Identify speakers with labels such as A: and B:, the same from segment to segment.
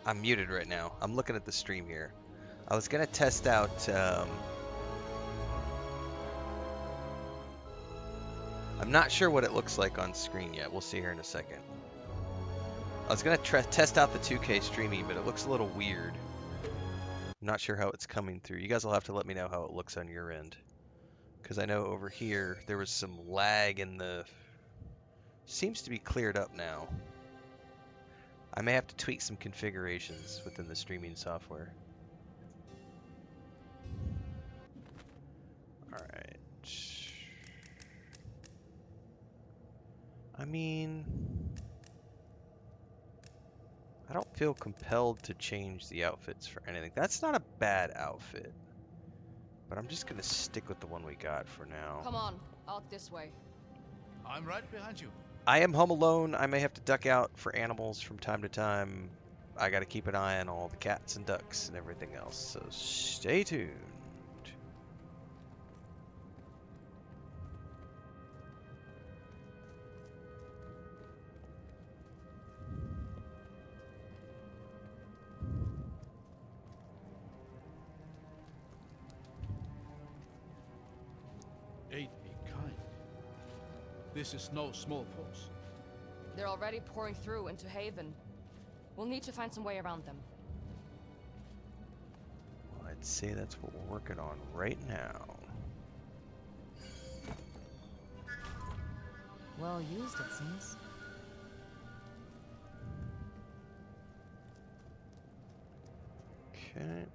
A: I'm muted right now. I'm looking at the stream here. I was gonna test out. I'm not sure what it looks like on screen yet. We'll see here in a second. I was gonna test out the 2K streaming, but it looks a little weird. I'm not sure how it's coming through. You guys will have to let me know how it looks on your end, because I know over here there was some lag in the. Seems to be cleared up now. I may have to tweak some configurations within the streaming software. Alright. I mean, I don't feel compelled to change the outfits for anything. That's not a bad outfit, but I'm just gonna stick with the one we got for now.
B: Come on, out this way.
C: I'm right behind you.
A: I am home alone. I may have to duck out for animals from time to time. I gotta keep an eye on all the cats and ducks and everything else, so stay tuned.
C: Aid be kind. This is no small force.
B: They're already pouring through into Haven. We'll need to find some way around them.
A: Well, I'd say that's what we're working on right now.
B: Well used, it seems.
A: Okay.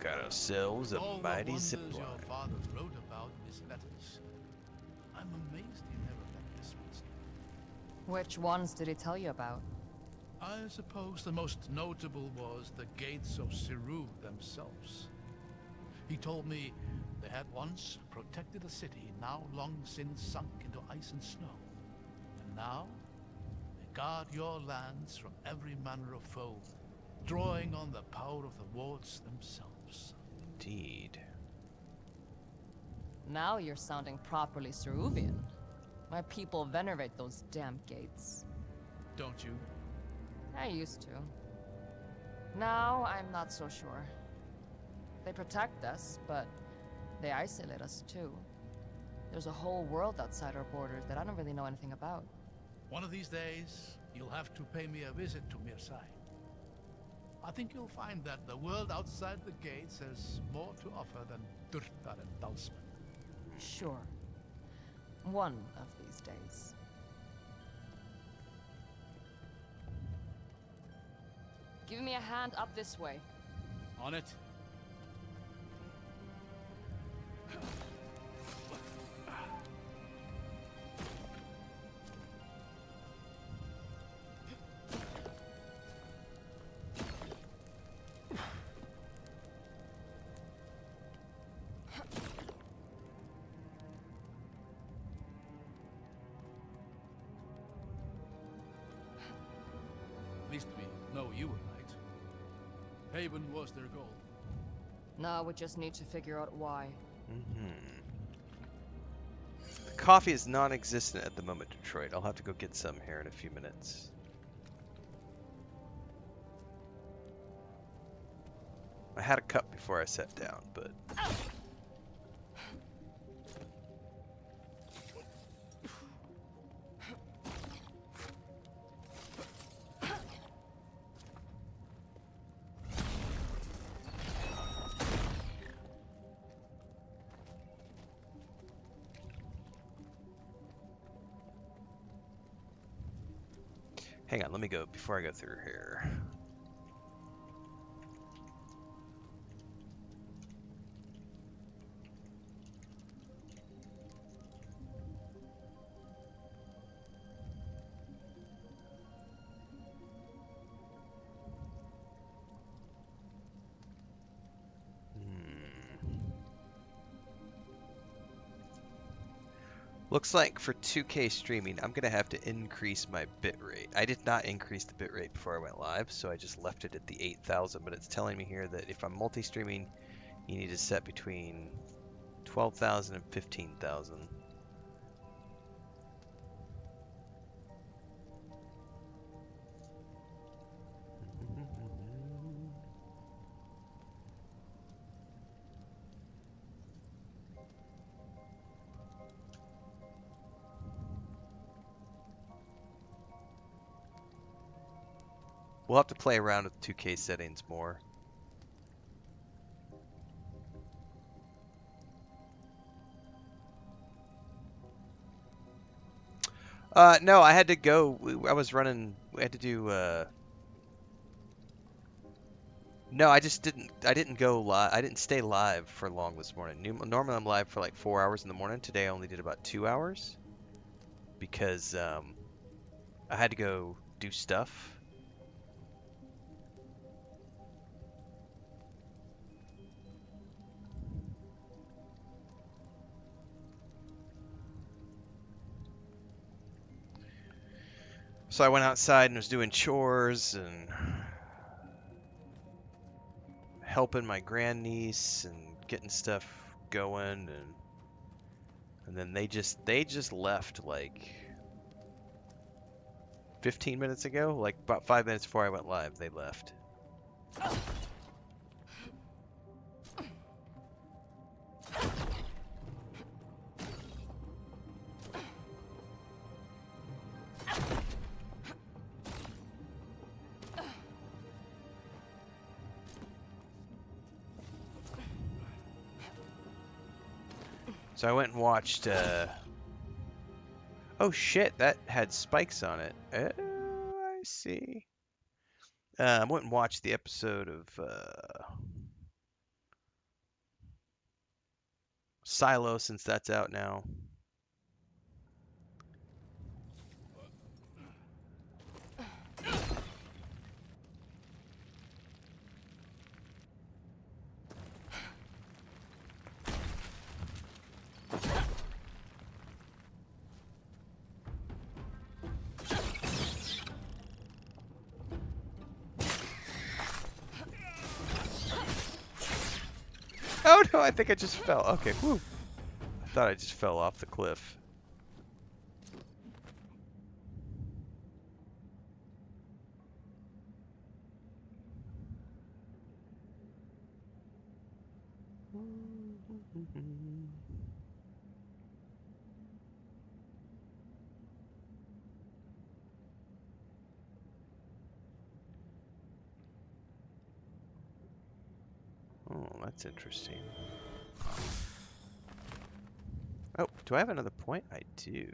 A: Got ourselves a
C: All the
A: mighty
C: wonders
A: zipline.
C: your father wrote about in his letters. I'm amazed he never let this one slip.
B: Which ones did he tell you about?
C: I suppose the most notable was the gates of Siru themselves. He told me they had once protected a city now long since sunk into ice and snow. And now, they guard your lands from every manner of foe, drawing on the power of the wards themselves.
A: Indeed.
B: Now you're sounding properly Ceruvian. My people venerate those damn gates.
C: Don't you?
B: I used to. Now I'm not so sure. They protect us, but they isolate us too. There's a whole world outside our borders that I don't really know anything about.
C: One of these days, you'll have to pay me a visit to Mirsai. I think you'll find that the world outside the gates has more to offer than Durtar and Dalsman.
B: Sure. One of these days. Give me a hand up this way.
C: On it. At least we know you were right. Haven was their goal.
B: Now we just need to figure out why.
A: The coffee is non-existent at the moment, Detroit. I'll have to go get some here in a few minutes. I had a cup before I sat down, but... Hang on, let me go before I go through here. Looks like for 2K streaming, I'm going to have to increase my bitrate. I did not increase the bitrate before I went live, so I just left it at the 8,000, but it's telling me here that if I'm multi-streaming, you need to set between 12,000 and 15,000. We'll have to play around with 2K settings more. No, I had to go. I was running. We had to do. No, I just didn't. I didn't go live. I didn't stay live for long this morning. Normally I'm live for like 4 hours in the morning. Today I only did about 2 hours because I had to go do stuff. So I went outside and was doing chores and helping my grandniece and getting stuff going, and then they just left like 15 minutes ago, like about 5 minutes before I went live. They left. So I went and watched, oh shit, that had spikes on it. Oh, I see. I went and watched the episode of Silo, since that's out now. Oh no, I think I just fell. Okay, whew. I thought I just fell off the cliff. Oh, that's interesting. Oh, do I have another point? I do.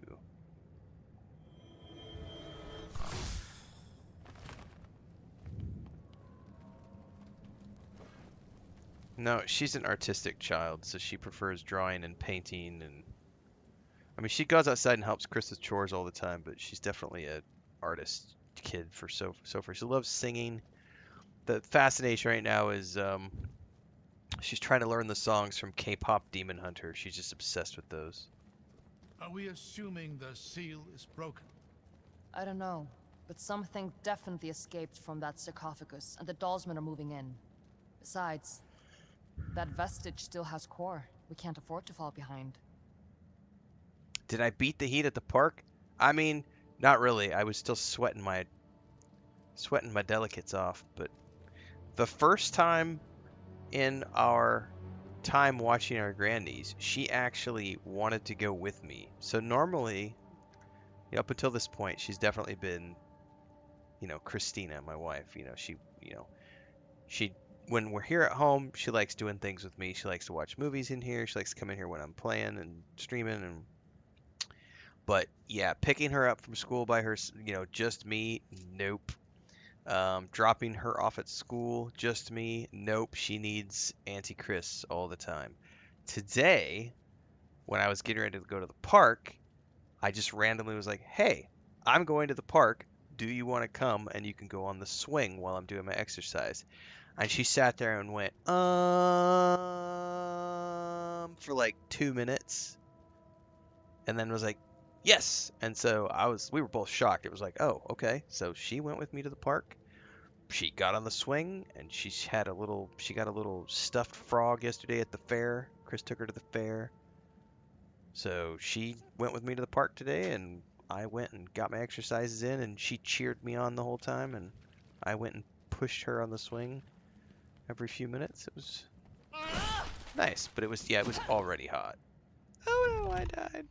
A: No, she's an artistic child, so she prefers drawing and painting, and I mean, she goes outside and helps Chris with chores all the time, but she's definitely a artist kid for so far. She loves singing. The fascination right now is she's trying to learn the songs from K-pop Demon Hunter. She's just obsessed with those.
C: Are we assuming the seal is broken?
B: I don't know, but something definitely escaped from that sarcophagus, and the Dalsmen are moving in. Besides, that vestige still has core. We can't afford to fall behind.
A: Did I beat the heat at the park? I mean, not really. I was still sweating my delicates off, but the first time in our time watching our grannies, she actually wanted to go with me. So normally, up until this point, she's definitely been, Christina, my wife. She when we're here at home, she likes doing things with me. She likes to watch movies in here. She likes to come in here when I'm playing and streaming. But yeah, picking her up from school by her, just me, nope. Dropping her off at school, just me, nope. She needs Auntie Chris all the time. Today, when I was getting ready to go to the park, I just randomly was like, hey, I'm going to the park. Do you want to come? And you can go on the swing while I'm doing my exercise. And she sat there and went, for like 2 minutes. And then was like, yes. And so we were both shocked. It was like, oh, okay. So she went with me to the park. She got on the swing, and she got a little stuffed frog yesterday at the fair. Chris took her to the fair. So she went with me to the park today, and I went and got my exercises in, and she cheered me on the whole time, and I went and pushed her on the swing every few minutes. It was nice, but it was already hot. Oh no, I died.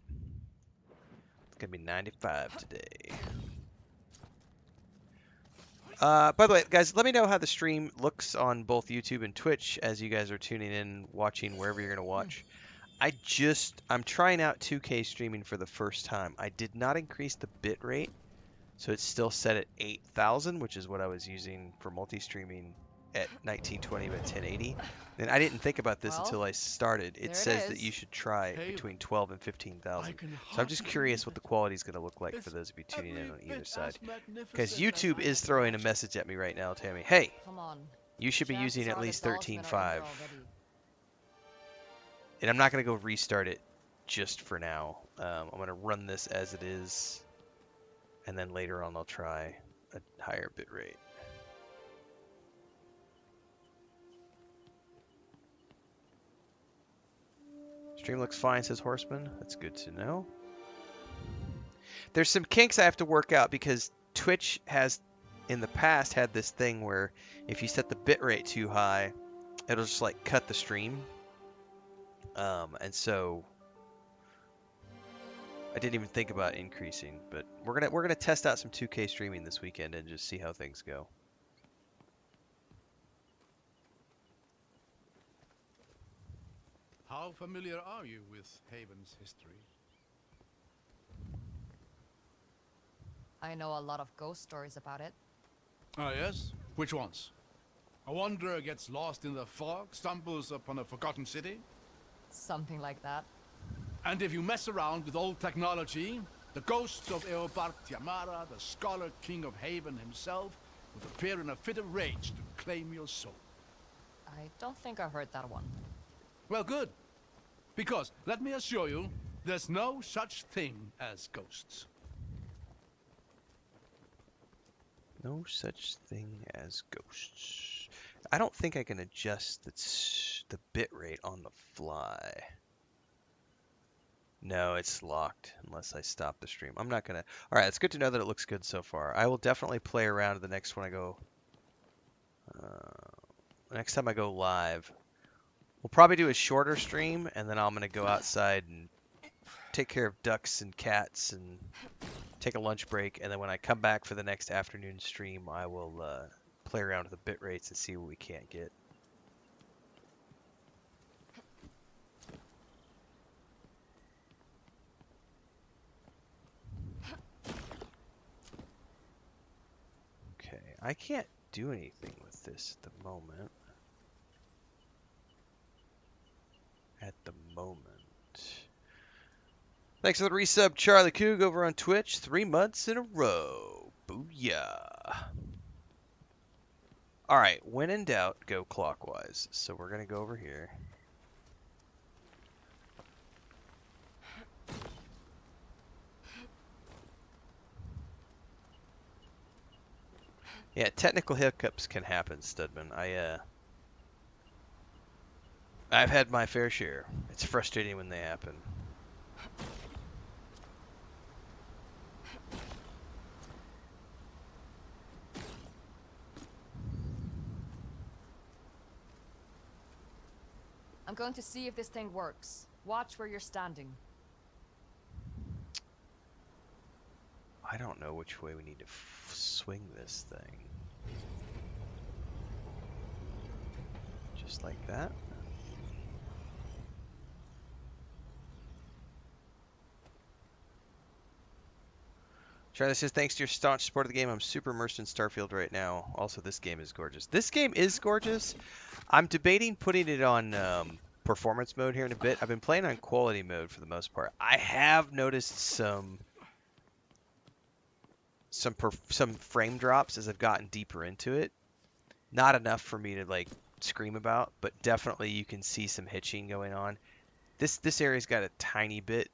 A: It's gonna be 95 today. By the way, guys, let me know how the stream looks on both YouTube and Twitch as you guys are tuning in, watching wherever you're going to watch. I'm trying out 2K streaming for the first time. I did not increase the bit rate, so it's still set at 8,000, which is what I was using for multi-streaming at 1920 by 1080. And I didn't think about this
B: Well,
A: until I started. It
B: there it
A: says that
B: is.
A: you should try
C: Haven.
A: between 12 and
C: I
A: 15,000.
C: can
A: So I'm just
C: hardly
A: curious
C: believe
A: what the
C: it.
A: quality is going to look like for
C: It's
A: those of you tuning in
C: every
A: on either
C: bit
A: side.
C: as magnificent
A: Because
C: as
A: YouTube
C: I
A: is
C: can
A: throwing a
C: imagine.
A: message at me right now, Tammy. Hey,
B: Come on.
A: you should be
B: Chances
A: using at
B: are the
A: least
B: Dalsmen are in
A: 13.5.
B: there already.
A: And I'm not going to go restart it just for now. I'm going to run this as it is. And then later on I'll try a higher bit rate. Stream looks fine, says Horseman. That's good to know. There's some kinks I have to work out because Twitch has, in the past, had this thing where if you set the bitrate too high, it'll just like cut the stream. And so I didn't even think about increasing, but we're gonna test out some 2K streaming this weekend and just see how things go.
C: How familiar are you with Haven's history?
B: I know a lot of ghost stories about it.
C: Ah, yes? Which ones? A wanderer gets lost in the fog, stumbles upon a forgotten city?
B: Something like that.
C: And if you mess around with old technology, the ghost of Eobard Tiamara, the scholar king of Haven himself, would appear in a fit of rage to claim your soul.
B: I don't think I heard that one.
C: Well, good. Because, let me assure you, there's no such thing as ghosts.
A: No such thing as ghosts. I don't think I can adjust the bit rate on the fly. No, it's locked unless I stop the stream. I'm not gonna. All right, it's good to know that it looks good so far. I will definitely play around the next one I go. Next time I go live, we'll probably do a shorter stream, and then I'm gonna go outside and take care of ducks and cats and take a lunch break, and then when I come back for the next afternoon stream, I will play around with the bit rates and see what we can't get. Okay, I can't do anything with this at the moment. Thanks for the resub, Charlie Coog, over on Twitch. 3 months in a row. Booyah. Alright, when in doubt, go clockwise. So we're going to go over here. Yeah, technical hiccups can happen, Studman. I've had my fair share. It's frustrating when they happen.
B: I'm going to see if this thing works. Watch where you're standing.
A: I don't know which way we need to swing this thing. Just like that. Charlie says, thanks to your staunch support of the game, I'm super immersed in Starfield right now. Also, this game is gorgeous. This game is gorgeous. I'm debating putting it on performance mode here in a bit. I've been playing on quality mode for the most part. I have noticed some frame drops as I've gotten deeper into it. Not enough for me to like scream about, but definitely you can see some hitching going on. This area's got a tiny bit.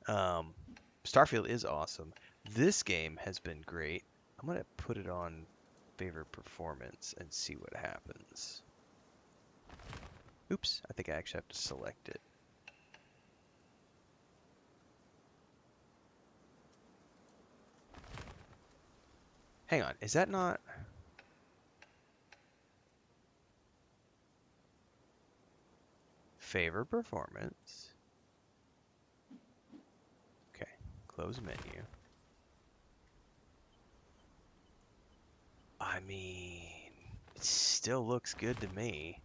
A: Starfield is awesome. This game has been great. I'm gonna put it on favorite performance and see what happens. Oops, I think I actually have to select it. Hang on, is that not... Favor performance. Okay, close menu. I mean, it still looks good to me.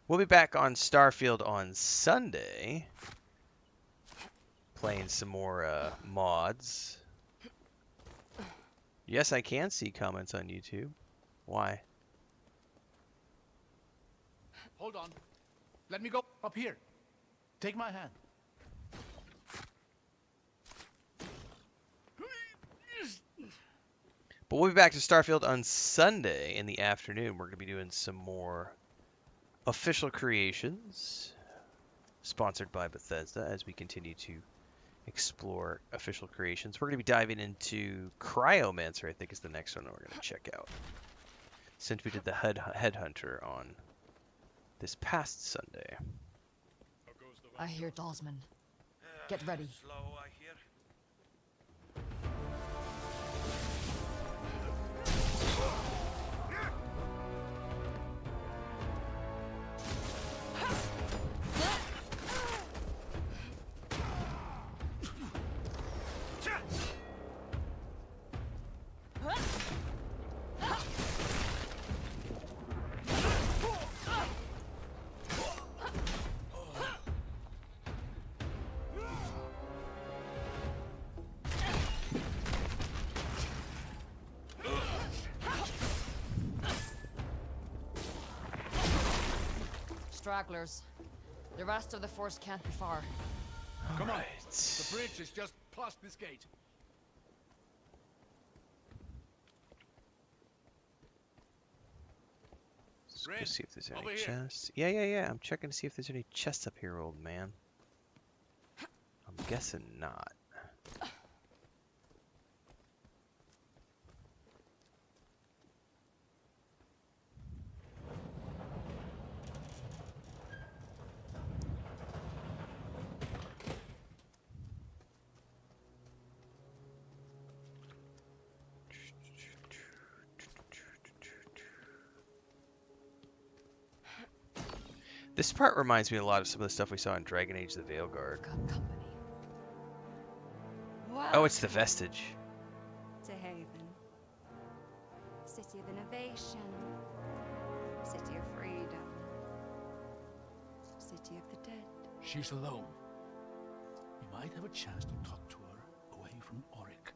A: We'll be back on Starfield on Sunday, playing some more mods. Yes, I can see comments on YouTube. Why?
C: Hold on. Let me go up here. Take my hand.
A: But we'll be back to Starfield on Sunday in the afternoon. We're going to be doing some more official creations, sponsored by Bethesda, as we continue to explore official creations. We're going to be diving into Cryomancer, I think is the next one that we're going to check out, since we did the Headhunter on this past Sunday.
B: I hear Dalsman. Get ready.
D: Slow, I hear.
B: Stragglers. The rest of the force can't be far.
C: Come on.
A: Right.
C: The bridge is just past this gate.
A: Let's go
C: Red,
A: see if there's
C: over
A: any
C: here.
A: chests. Yeah. I'm checking to see if there's any chests up here, old man. I'm guessing not. This part reminds me a lot of some of the stuff we saw in Dragon Age: The Veilguard.
B: Got company. Wow.
A: Oh, it's the Vestige.
E: To Haven. City of innovation. City of freedom. City of the dead.
C: She's alone. You might have a chance to talk to her away from Auric.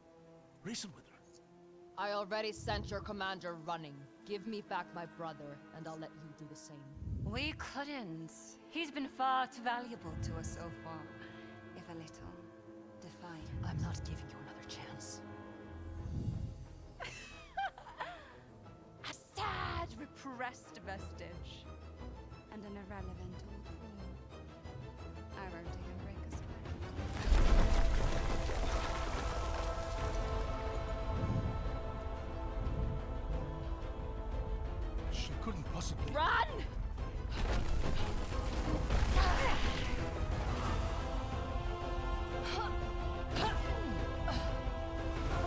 C: Reason with her.
B: I already sent your commander running. Give me back my brother, and I'll let you do the same.
E: We couldn't. He's been far too valuable to us so far. If a little defiant.
B: I'm not giving you another chance.
E: A sad, repressed vestige. And an irrelevant old fool. I won't even break a sweat.
C: She couldn't possibly.
B: Run!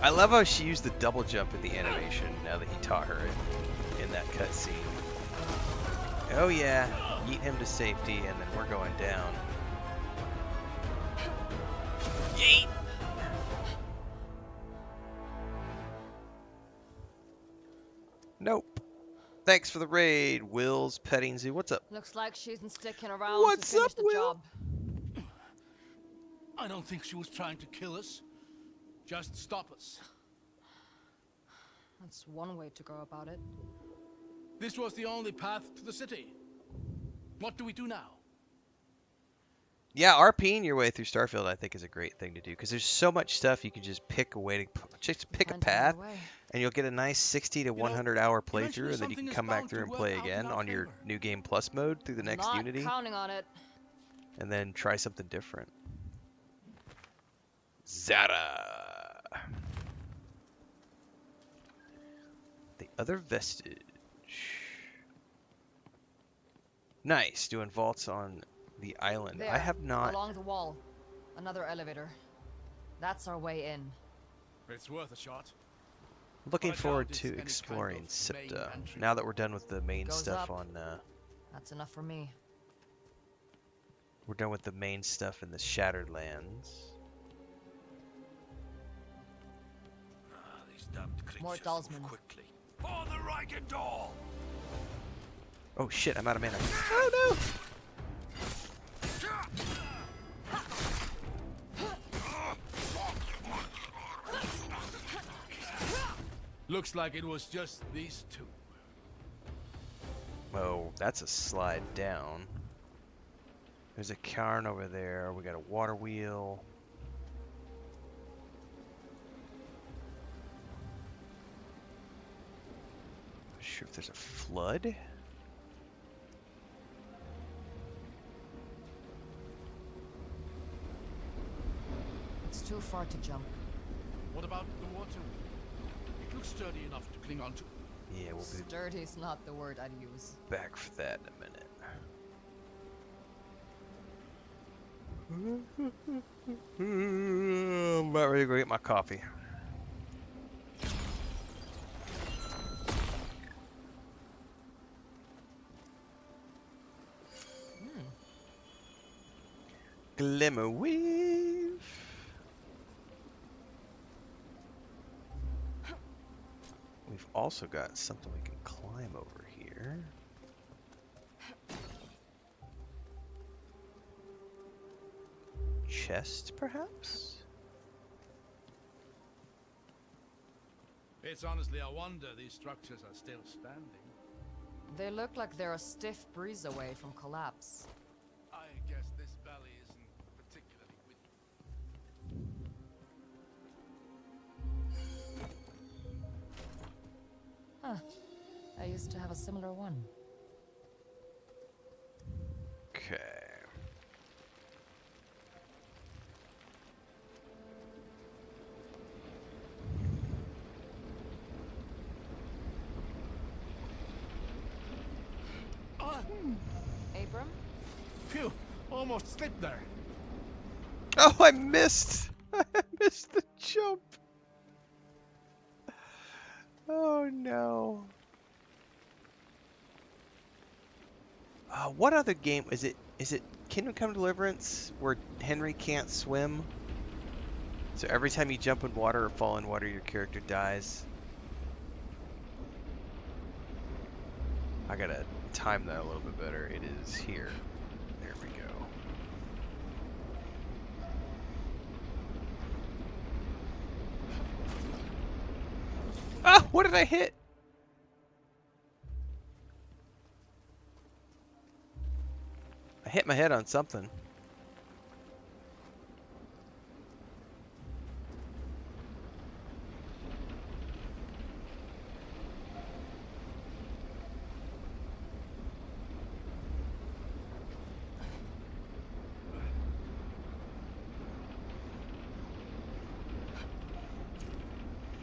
A: I love how she used the double jump in the animation now that he taught her it in that cutscene. Oh yeah, yeet him to safety and then we're going down. Yeet! Nope. Thanks for the raid, Will's Petting Zoo. What's up?
B: Looks like she isn't sticking around
A: What's
B: to finish
A: up,
B: the
A: Will?
B: job.
C: I don't think she was trying to kill us. Just stop us.
B: That's one way to go about it.
C: This was the only path to the city. What do we do now?
A: Yeah, RPing your way through Starfield I think is a great thing to do because there's so much stuff you can just pick a way to just pick a
B: Find another
A: path
B: way.
A: and you'll get a nice 60 to
C: know,
A: 100 hour
C: eventually
A: playthrough and then you
C: something
A: can
C: is
A: come back
C: bound
A: through
C: to
A: and
C: work
A: play
C: out in
A: again
C: our
A: on your
C: favor.
A: New Game Plus mode through the next
B: Not
A: Unity
B: counting on it.
A: and then try something different. Zara. The other vestige. Nice, doing vaults on the island.
B: There,
A: I have not.
B: along the wall. Another elevator. That's our way in.
C: It's worth a shot.
A: Looking
C: I doubt
A: forward
C: it's
A: to
C: any kind
A: exploring
C: of
A: Sipta
C: main entry.
A: now that we're done with the main
B: Goes
A: stuff
B: up.
A: on.
B: That's enough for me.
A: We're done with the main stuff in the Shattered Lands.
B: More
C: just move
B: Dalsman.
C: quickly. For the Reichendahl!
A: Oh shit, I'm out of mana. Oh no!
C: Looks like it was just these two.
A: Oh, that's a slide down. There's a cairn over there. We got a water wheel. Not sure if there's a flood.
B: It's too far to jump.
C: What about the water? It looks sturdy enough to cling onto.
A: Yeah, we'll be
B: Sturdy's not the word I'd use.
A: back for that in a minute. I'm about ready to go get my coffee. Glimmerweave. We've also got something we can climb over here. Chest, perhaps?
C: It's honestly a wonder these structures are still standing.
B: They look like they're a stiff breeze away from collapse.
C: I guess this valley isn't particularly windy.
B: Huh. I used to have a similar one.
A: Okay.
B: Abram?
C: Phew! Almost slipped there.
A: Oh, I missed! I missed the jump! Oh no. What other game is it? Is it Kingdom Come Deliverance where Henry can't swim? So every time you jump in water or fall in water, your character dies. I gotta time that a little bit better. It is here. There we go. Ah, what did I hit? I hit my head on something.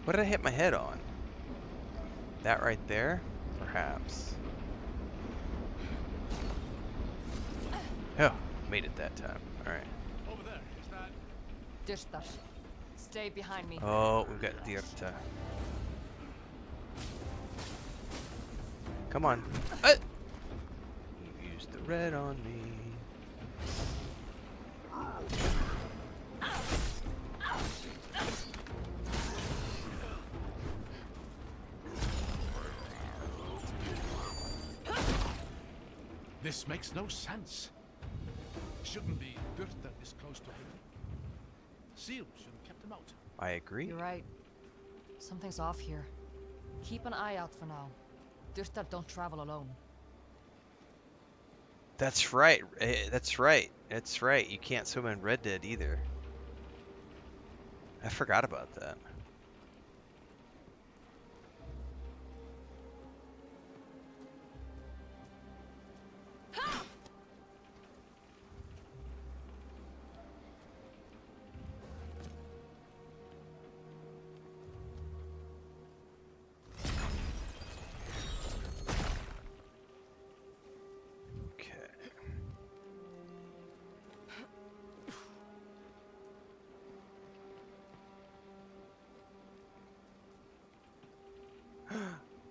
A: What did I hit my head on? That right there? Perhaps. Oh, made it that time. Alright.
C: Over there, is that...
B: Dishtash. Stay behind me.
A: Oh, we've got the other time. Come on. You used the red on me.
C: This makes no sense. Shouldn't be dirt that is close to him. Seals should have kept him out.
A: I agree.
B: You're right. Something's off here. Keep an eye out for now. Dyrtar don't travel alone.
A: That's right. That's right. That's right. You can't swim in Red Dead either. I forgot about that.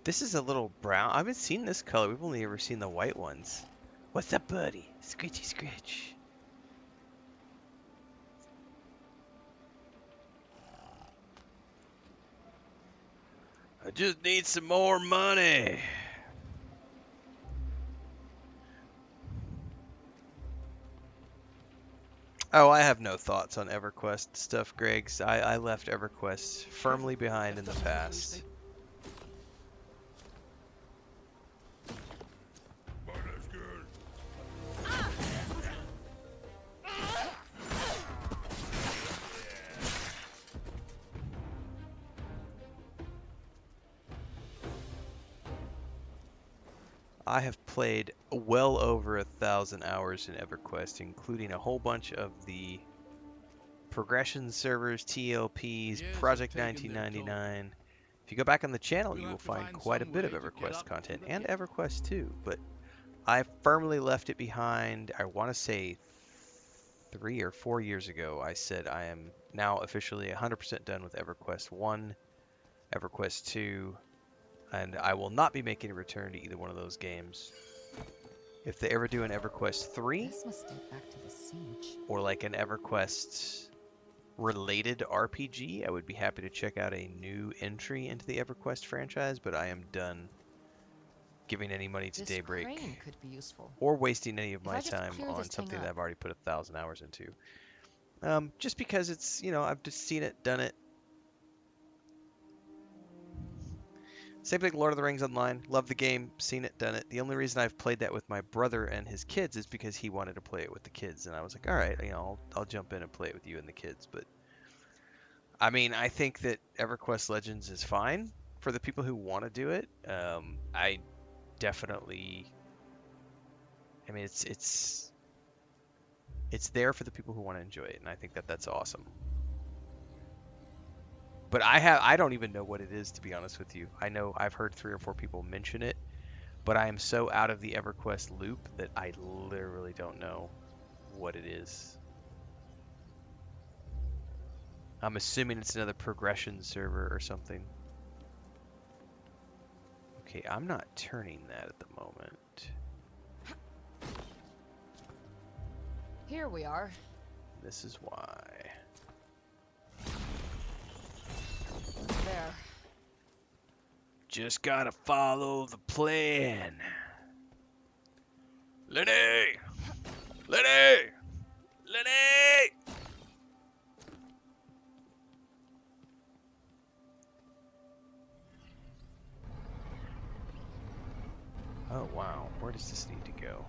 A: This is a little brown. I haven't seen this color. We've only ever seen the white ones. What's up, buddy? Scritchy scritch. I just need some more money. Oh, I have no thoughts on EverQuest stuff, Greg's. I left EverQuest firmly behind in the past. I have played well over 1,000 hours in EverQuest, including a whole bunch of the progression servers, TLPs, Project 1999. If you go back on the channel, you will find quite a bit of EverQuest content and EverQuest 2, but I firmly left it behind. I want to say 3 or 4 years ago, I said I am now officially 100% done with EverQuest 1, EverQuest 2, and I will not be making a return to either one of those games. If they ever do an EverQuest 3,
B: This must date back to the siege.
A: or like an EverQuest related RPG, I would be happy to check out a new entry into the EverQuest franchise, but I am done giving any money to
B: This
A: Daybreak
B: crane could be useful.
A: or wasting any of
B: If
A: my
B: I just
A: time
B: clear
A: on
B: this thing
A: something that
B: up.
A: I've already put 1,000 hours into. Just because it's, I've just seen it, done it. Same thing, Lord of the Rings Online. Love the game, seen it, done it. The only reason I've played that with my brother and his kids is because he wanted to play it with the kids, and I was like, all right, I'll jump in and play it with you and the kids. But I mean, I think that EverQuest Legends is fine for the people who want to do it. I definitely, I mean, it's there for the people who want to enjoy it, and I think that that's awesome. But I don't even know what it is, to be honest with you. I know I've heard 3 or 4 people mention it, but I am so out of the EverQuest loop that I literally don't know what it is. I'm assuming it's another progression server or something. Okay, I'm not turning that at the moment.
B: Here we are.
A: This is why.
B: There.
A: Just gotta follow the plan. Lenny! Lenny! Lenny! Oh wow, where does this need to go?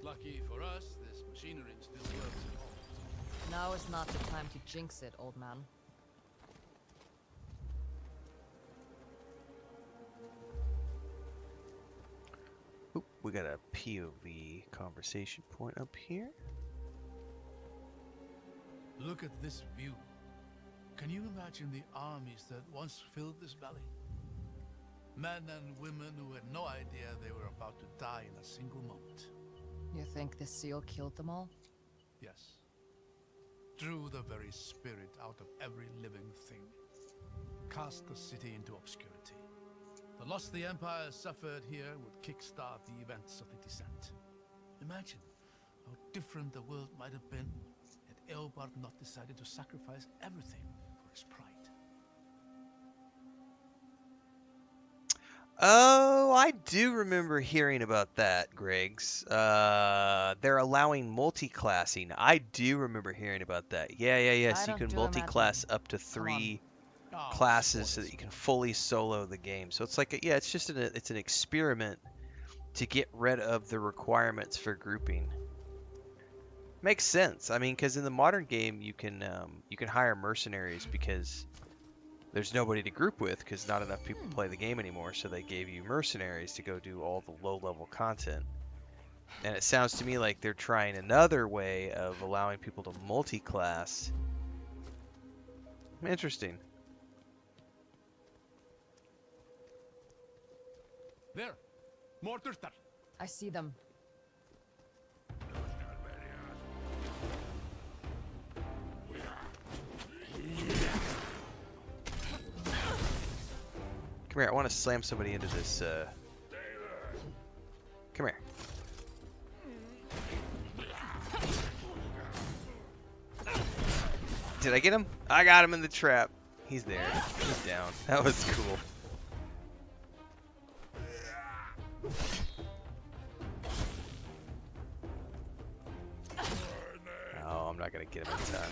C: Lucky for us, this machinery still works at all.
B: Now is not the time to jinx it, old man.
A: Oop, we got a POV conversation point up here.
C: Look at this view. Can you imagine the armies that once filled this valley? Men and women who had no idea they were about to die in a single moment.
B: You think the seal killed them all?
C: Yes. Drew the very spirit out of every living thing. Cast the city into obscurity. The loss the Empire suffered here would kickstart the events of the descent. Imagine how different the world might have been had Eobard not decided to sacrifice everything for his pride.
A: Oh, I do remember hearing about that, Griggs. They're allowing multi-classing. I do remember hearing about that. Yeah. So you can multi-class up to 3 classes so that you can fully solo the game. So it's like, it's just it's an experiment to get rid of the requirements for grouping. Makes sense. I mean, because in the modern game you can hire mercenaries because there's nobody to group with because not enough people play the game anymore. So they gave you mercenaries to go do all the low-level content. And it sounds to me like they're trying another way of allowing people to multi-class. Interesting.
C: There! More Turtar!
B: I see them.
A: Come here, I want to slam somebody into this, Come here. Did I get him? I got him in the trap. He's there. He's down. That was cool. Oh, I'm not gonna get him in time.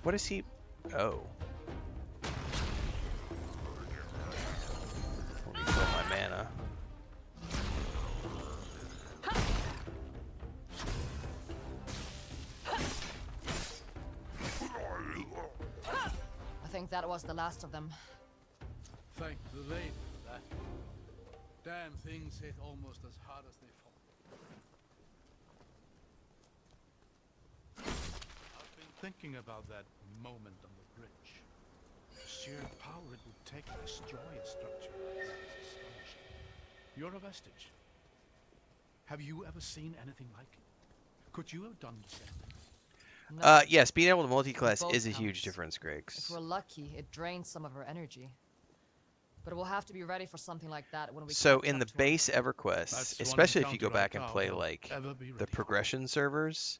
A: What is he? Oh. Refill my mana.
B: I think that was the last of them.
C: Thank the lady for that. Damn things hit almost as hard as they fall. I've been thinking about that moment on the bridge. The sheer power it would take to destroy a structure like that is astonishing. You're a vestige. Have you ever seen anything like it? Could you have done the same?
B: No,
A: Yes, being able to multi-class
B: Both
A: is a huge
B: counts.
A: difference,
B: if
A: Griggs.
B: we're lucky, it drains some of her energy. But we'll have to be ready for something like that when we
A: So
B: catch
A: in
B: up
A: the
B: to her.
A: base EverQuest,
C: That's one
A: especially if you go
C: encounter I
A: back and
C: doubt
A: play
C: I'll
A: like
C: ever be
A: the
C: ready for.
A: progression servers,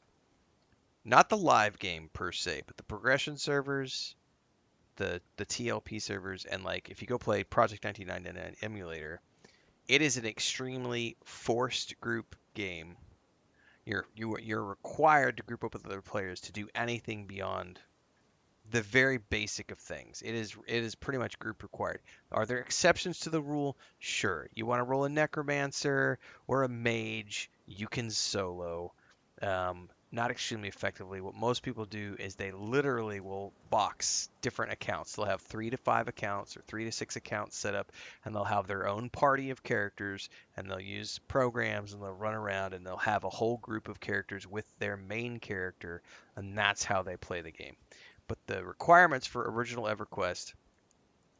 A: not the live game per se, but the progression servers, the TLP servers, and like if you go play Project 1999 emulator, it is an extremely forced group game. You're required to group up with other players to do anything beyond the very basic of things. It is pretty much group required. Are there exceptions to the rule? Sure. You want to roll a necromancer or a mage, you can solo. Not extremely effectively. What most people do is they literally will box different accounts. They'll have 3 to 5 accounts or 3 to 6 accounts set up, and they'll have their own party of characters, and they'll use programs, and they'll run around, and they'll have a whole group of characters with their main character, and that's how they play the game. But the requirements for original EverQuest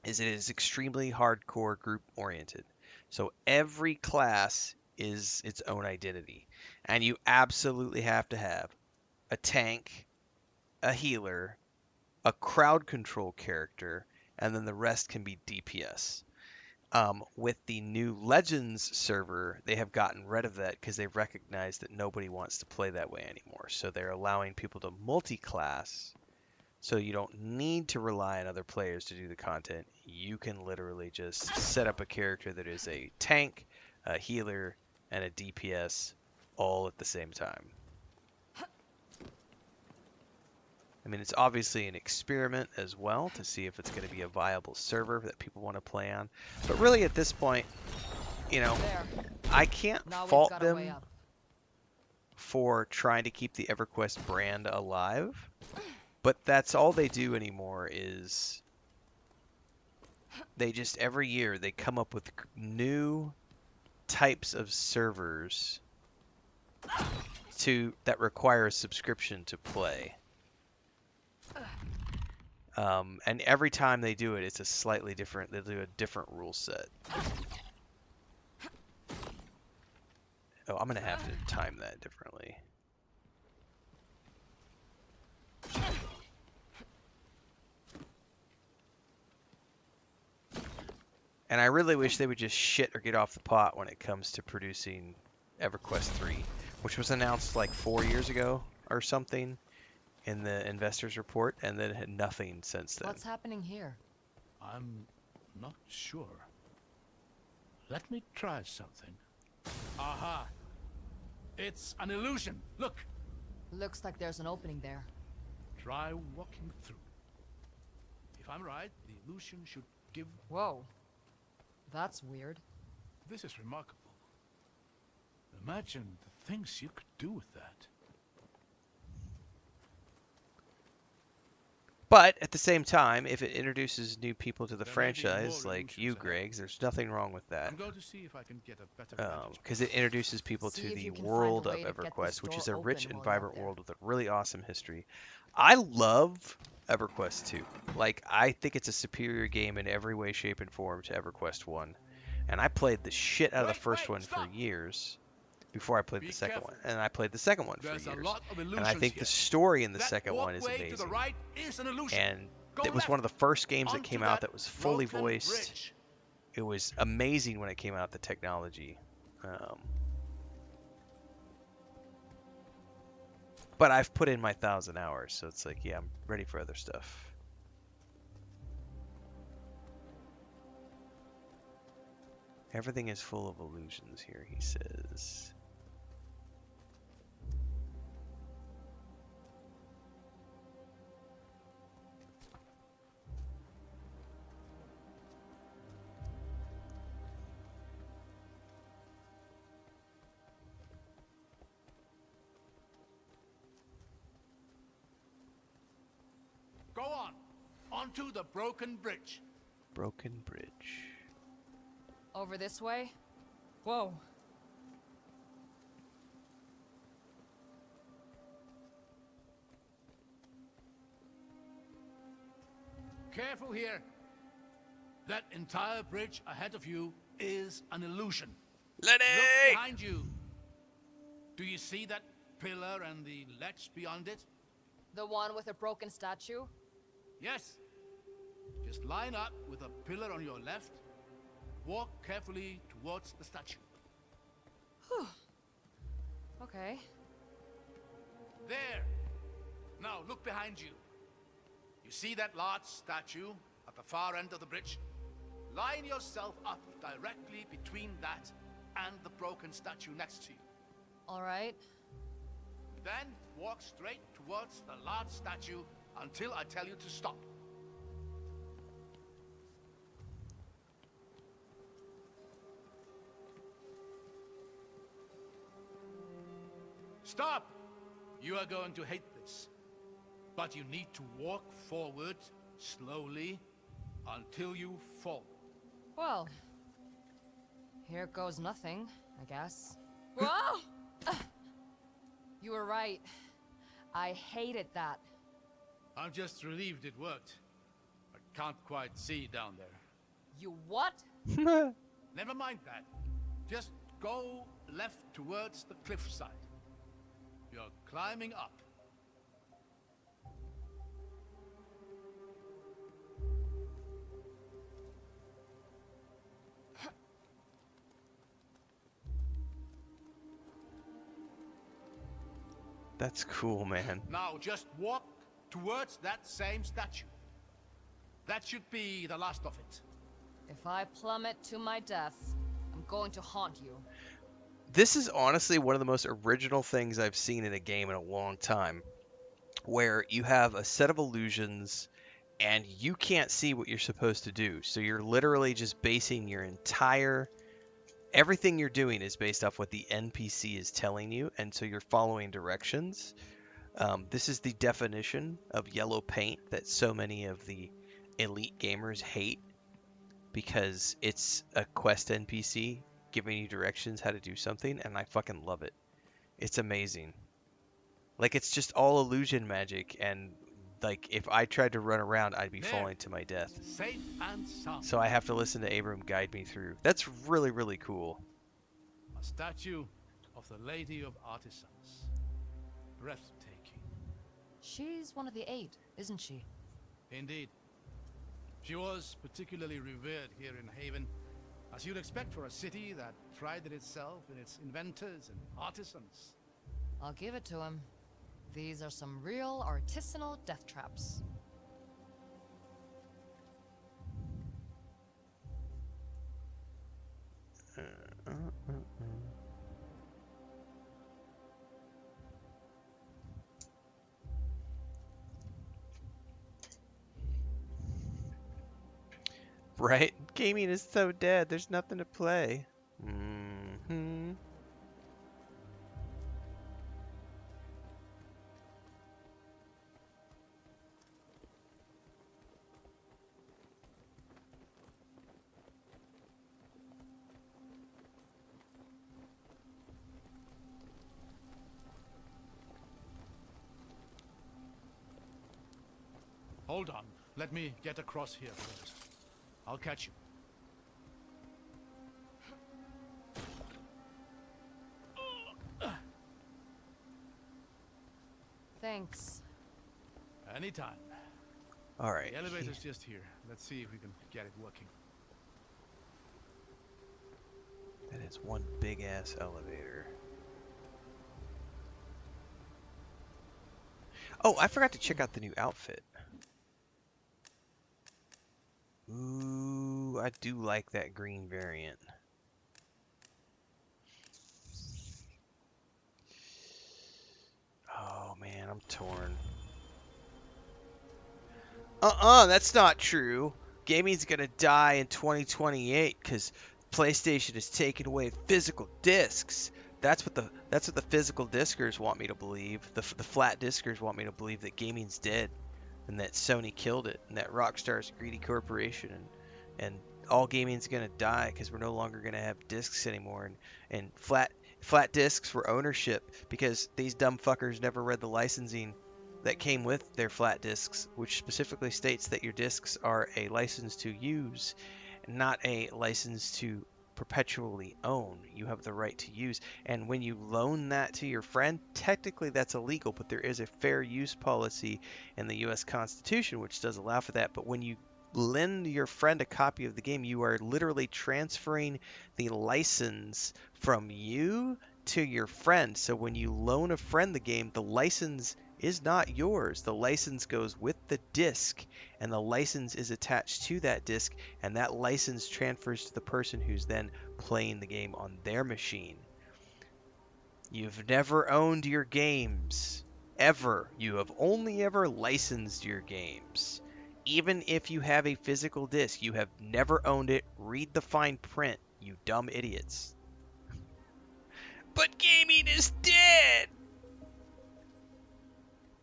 A: is it is extremely hardcore group oriented. So every class is its own identity. And you absolutely have to have a tank, a healer, a crowd control character, and then the rest can be DPS. With the new Legends server, they have gotten rid of that because they've recognized that nobody wants to play that way anymore. So they're allowing people to multi-class, so you don't need to rely on other players to do the content. You can literally just set up a character that is a tank, a healer, and a DPS all at the same time. I mean, it's obviously an experiment as well to see if it's going to be a viable server that people want to play on. But really at this point, you know,
B: There.
A: I can't
B: Now we've
A: fault
B: got our way
A: them
B: up.
A: for trying to keep the EverQuest brand alive. But that's all they do anymore is they just every year they come up with new types of servers that require a subscription to play. And every time they do it, it's a slightly different. They do a different rule set. Oh, I'm gonna have to time that differently. And I really wish they would just shit or get off the pot when it comes to producing EverQuest 3, which was announced like 4 years ago or something in the investors report, and then had nothing since then.
B: What's happening here?
C: I'm not sure. Let me try something. Aha! It's an illusion. Look!
B: Looks like there's an opening there.
C: Try walking through. If I'm right, the illusion should give...
B: Whoa. That's weird.
C: This is remarkable. Imagine the things you could do with that.
A: But at the same time, if it introduces new people to the
C: There may be
A: franchise,
C: more
A: like you,
C: illusions ahead.
A: Griggs, there's nothing wrong with that.
C: I'm going to see if I can get a better vantage point.
A: Because it introduces people
B: See
A: to
B: if
A: the
B: you can find a
A: world of
B: way to get this
A: EverQuest, which
B: door
A: is a rich
B: open
A: and
B: while you're out
A: vibrant
B: there.
A: world with a really awesome history. I love EverQuest 2. Like, I think it's a superior game in every way, shape, and form to EverQuest 1. And I played the shit out of the
C: Wait,
A: first one for
C: stop!
A: years before I played
C: Be
A: the second
C: careful.
A: one. And I played the second one for
C: There's a
A: years.
C: lot of
A: And I
C: illusions
A: think
C: here.
A: the story in the
C: That
A: second one is
C: walkway to the
A: amazing.
C: right is an illusion.
A: And
C: Go
A: it was
C: left
A: one of the first games that
C: onto
A: came out that was fully
C: broken
A: voiced.
C: bridge.
A: It was amazing when it came out, the technology. But I've put in my 1,000 hours, so it's like, yeah, I'm ready for other stuff. Everything is full of illusions here, he says.
C: Go on. Onto the broken bridge.
A: Broken bridge.
B: Over this way? Whoa.
C: Careful here. That entire bridge ahead of you is an illusion.
A: Lenny!
C: Look behind you. Do you see that pillar and the ledge beyond it?
B: The one with a broken statue?
C: Yes. Just line up with a pillar on your left. Walk carefully towards the statue.
B: Whew. Okay.
C: There. Now look behind you. You see that large statue at the far end of the bridge? Line yourself up directly between that and the broken statue next to you.
B: All right.
C: Then walk straight towards the large statue until I tell you to stop. Stop! You are going to hate this. But you need to walk forward slowly until you fall.
B: Well, here goes nothing, I guess. Whoa! You were right. I hated that.
C: I'm just relieved it worked. I can't quite see down there.
B: You what?
C: Never mind that. Just go left towards the cliffside. You're climbing up.
A: That's cool, man.
C: Now just walk towards that same statue. That should be the last of it.
B: If I plummet to my death, I'm going to haunt you.
A: This is honestly one of the most original things I've seen in a game in a long time, where you have a set of illusions and you can't see what you're supposed to do. So you're literally just basing your entire... Everything you're doing is based off what the NPC is telling you, and so you're following directions. This is the definition of yellow paint that so many of the elite gamers hate, because it's a quest NPC giving you directions how to do something, and I fucking love it. It's amazing. Like, it's just all illusion magic, and like, if I tried to run around, I'd be falling to my death.
C: Safe and sound.
A: So I have to listen to Abram guide me through. That's really, really cool.
C: A statue of the Lady of Artisans. Breathtaking.
B: She's one of the 8, isn't she?
C: Indeed. She was particularly revered here in Haven, as you'd expect for a city that prided itself in its inventors and artisans.
B: I'll give it to him. These are some real artisanal death traps.
A: Right? Gaming is so dead. There's nothing to play. Mm-hmm.
C: Hold on. Let me get across here first. I'll catch you.
B: Thanks.
C: Anytime.
A: All right.
C: The elevator's just here. Let's see if we can get it working.
A: That is one big ass elevator. Oh, I forgot to check out the new outfit. Ooh, I do like that green variant. Oh man, I'm torn. That's not true. Gaming's gonna die in 2028 because PlayStation is taking away physical discs. That's what the physical discers want me to believe. The flat discers want me to believe that gaming's dead, and that Sony killed it, and that Rockstar's a greedy corporation, and all gaming's gonna die because we're no longer gonna have discs anymore, and flat discs for ownership because these dumb fuckers never read the licensing that came with their flat disks, which specifically states that your disks are a license to use, not a license to perpetually own. You have the right to use. And when you loan that to your friend, technically that's illegal, but there is a fair use policy in the US Constitution which does allow for that. But when you lend your friend a copy of the game, you are literally transferring the license from you to your friend. So when you loan a friend the game, the license is not yours. The license goes with the disc, and the license is attached to that disc, and that license transfers to the person who's then playing the game on their machine. You've never owned your games. Ever. You have only ever licensed your games. Even if you have a physical disc, you have never owned it. Read the fine print, you dumb idiots. But gaming is dead!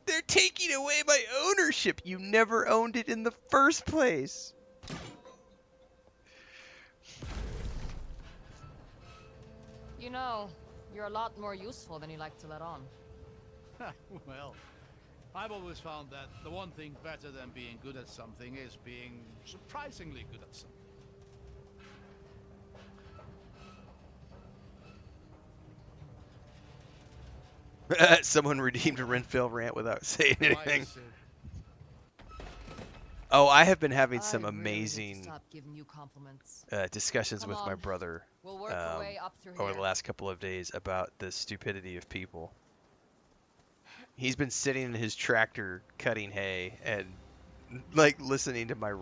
A: They're taking away my ownership. You never owned it in the first place.
B: You know, you're a lot more useful than you like to let on.
C: Well, I've always found that the one thing better than being good at something is being surprisingly good at something.
A: Someone redeemed a Renfail rant without saying anything.
C: Right,
A: Oh, I have been having
B: I
A: some
B: really need to
A: amazing
B: stop giving you compliments.
A: discussions
B: Come
A: with my
B: on.
A: brother
B: We'll work our way up through
A: over
B: here.
A: the last couple of days about the stupidity of people. He's been sitting in his tractor cutting hay and like listening to my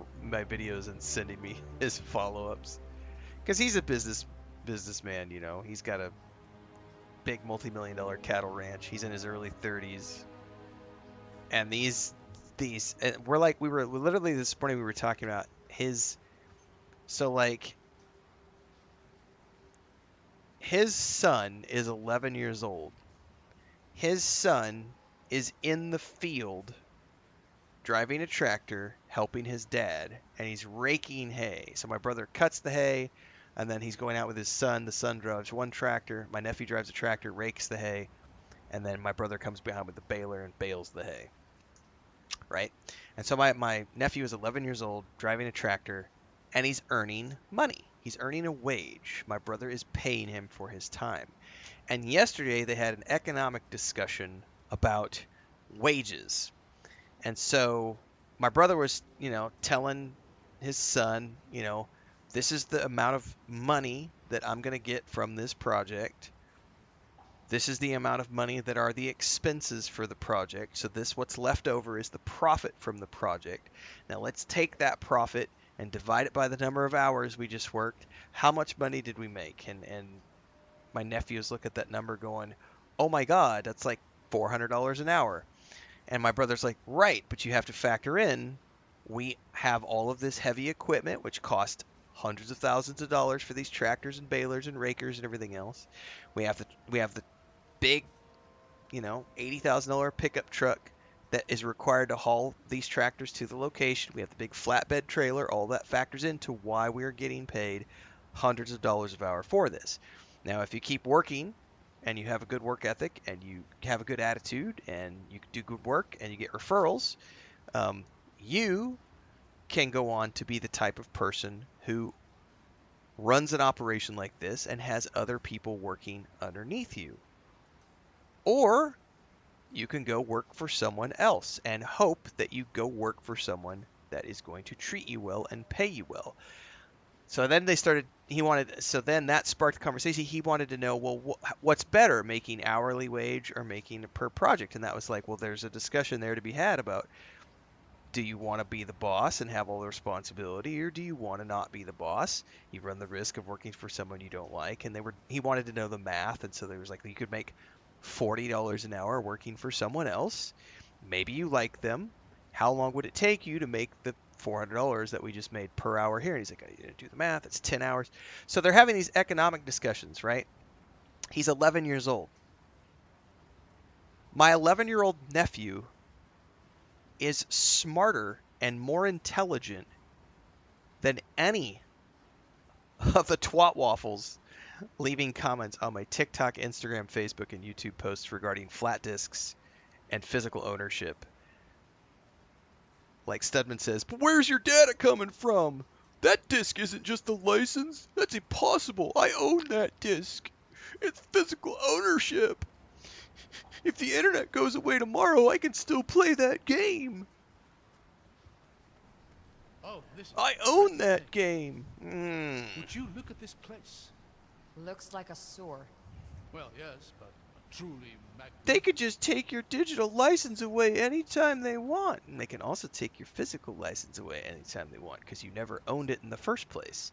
A: videos and sending me his follow-ups because he's a businessman. You know, he's got a big multi-million-dollar cattle ranch. He's in his early 30s, and these we were literally this morning we were talking about his, so like his son is 11 years old. His son is in the field driving a tractor helping his dad, and he's raking hay. So my brother cuts the hay, and then he's going out with his son. The son drives one tractor, my nephew drives a tractor, rakes the hay, and then my brother comes behind with the baler and bales the hay. Right? And so my nephew is 11 years old, driving a tractor, and he's earning money. He's earning a wage. My brother is paying him for his time. And yesterday they had an economic discussion about wages. And so my brother was, telling his son, this is the amount of money that I'm going to get from this project. This is the amount of money that are the expenses for the project. So what's left over is the profit from the project. Now let's take that profit and divide it by the number of hours we just worked. How much money did we make? And my nephews look at that number going, oh my God, that's like $400 an hour. And my brother's like, right, but you have to factor in, we have all of this heavy equipment, which cost hundreds of thousands of dollars for these tractors and balers and rakers and everything else. We have the big, $80,000 pickup truck that is required to haul these tractors to the location. We have the big flatbed trailer. All that factors into why we are getting paid hundreds of dollars an hour for this. Now, if you keep working and you have a good work ethic and you have a good attitude and you do good work and you get referrals, you can go on to be the type of person who runs an operation like this and has other people working underneath you. Or you can go work for someone else and hope that you go work for someone that is going to treat you well and pay you well. So then so then that sparked the conversation. He wanted to know, well, what's better, making hourly wage or making per project? And that was like, well, there's a discussion there to be had about, do you want to be the boss and have all the responsibility, or do you want to not be the boss? You run the risk of working for someone you don't like. And he wanted to know the math. And so there was like, you could make $40 an hour working for someone else. Maybe you like them. How long would it take you to make the $400 that we just made per hour here? And he's like, I didn't do the math. It's 10 hours. So they're having these economic discussions, right? He's 11 years old. My 11-year-old nephew is smarter and more intelligent than any of the twat waffles leaving comments on my TikTok, Instagram, Facebook, and YouTube posts regarding flat disks and physical ownership. Like Stedman says, but where's your data coming from? That disk isn't just a license. That's impossible. I own that disk. It's physical ownership. If the internet goes away tomorrow, I can still play that game.
C: Oh, this is
A: I own that
C: breathtaking.
A: game.
C: Would you look at this place?
B: Looks like a sewer.
C: Well, yes, but truly magnificent.
A: They could just take your digital license away anytime they want. And they can also take your physical license away anytime they want, because you never owned it in the first place.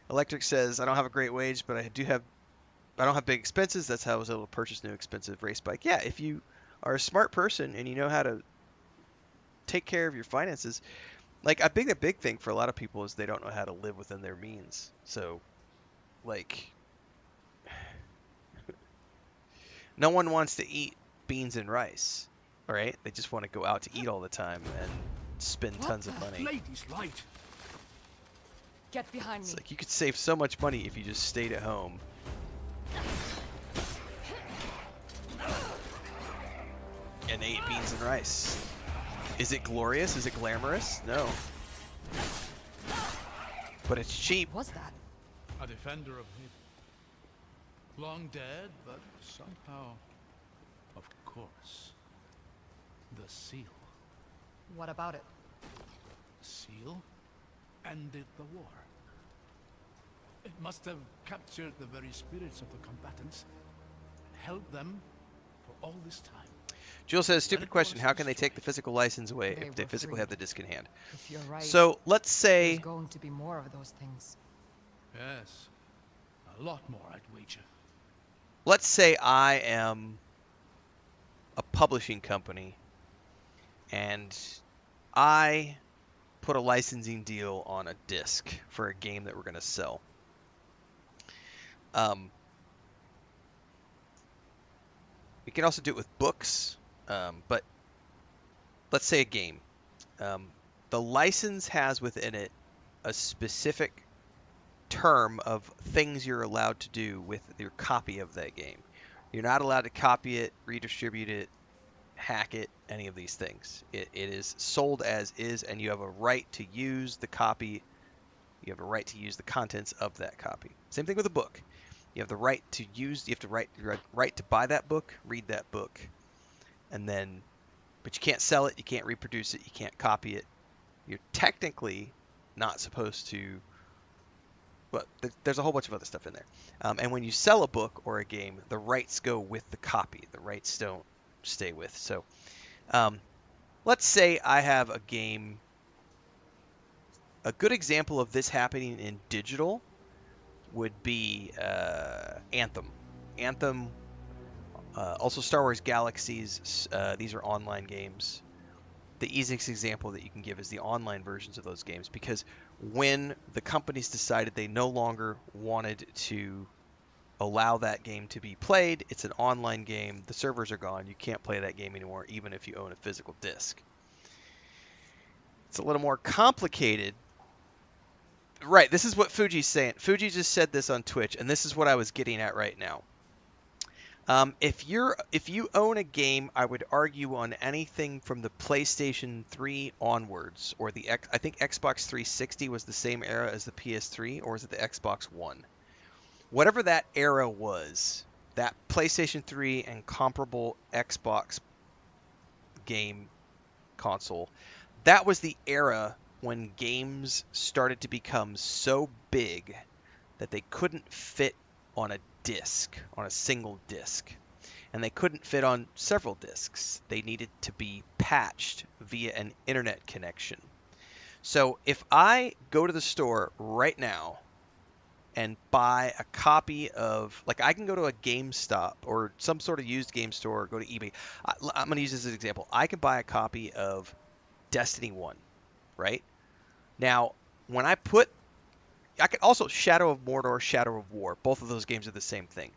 A: Electric says, I don't have a great wage, but I don't have big expenses. That's how I was able to purchase a new expensive race bike. Yeah, if you are a smart person and you know how to take care of your finances, like I think a big thing for a lot of people is they don't know how to live within their means. So, like, no one wants to eat beans and rice, all right? They just want to go out to eat all the time and spend tons of money.
C: Ladies, light.
B: Get behind
A: It's
B: me.
A: like you could save so much money if you just stayed at home. And ate beans and rice. Is it glorious? Is it glamorous? No. But it's cheap.
B: What's that?
C: A defender of Haven. Long dead, but somehow, of course, the seal.
B: What about it?
C: Seal ended the war. It must have captured the very spirits of the combatants, held them for all this time.
A: Jill says, stupid question, how can they take the physical license away if they
B: were
A: physically
B: free.
A: have the disc in hand?
B: If you're right,
A: So let's say,
B: there's going to be more of those things.
C: Yes, a lot more, I'd wager.
A: let's say I am a publishing company and I put a licensing deal on a disc for a game that we're going to sell. We can also do it with books, but let's say a game. The license has within it a specific term of things you're allowed to do with your copy of that game. You're not allowed to copy it, redistribute it, hack it, any of these things. It is sold as is, and you have a right to use the copy. You have a right to use the contents of that copy. Same thing with a book. You have the right to use. You have the right to buy that book, read that book, and then, but you can't sell it. You can't reproduce it. You can't copy it. You're technically not supposed to. But there's a whole bunch of other stuff in there. And when you sell a book or a game, the rights go with the copy. The rights don't stay with. So, let's say I have a game. A good example of this happening in digital would be Anthem. Anthem, also Star Wars Galaxies. These are online games. The easiest example that you can give is the online versions of those games, because when the companies decided they no longer wanted to allow that game to be played, it's an online game, the servers are gone, you can't play that game anymore even if you own a physical disc. It's a little more complicated. Right, this is what Fuji's saying. Fuji just said this on Twitch, and this is what I was getting at right now. If you own a game, I would argue on anything from the PlayStation 3 onwards, or I think Xbox 360 was the same era as the PS3, or is it the Xbox One? Whatever that era was, that PlayStation 3 and comparable Xbox game console, that was the era when games started to become so big that they couldn't fit on a disc, on a single disc. And they couldn't fit on several discs. They needed to be patched via an internet connection. So if I go to the store right now and buy a copy of, like, I can go to a GameStop or some sort of used game store or go to eBay. I'm going to use this as an example. I can buy a copy of Destiny 1, right? Now, when I could also Shadow of Mordor, Shadow of War. Both of those games are the same thing.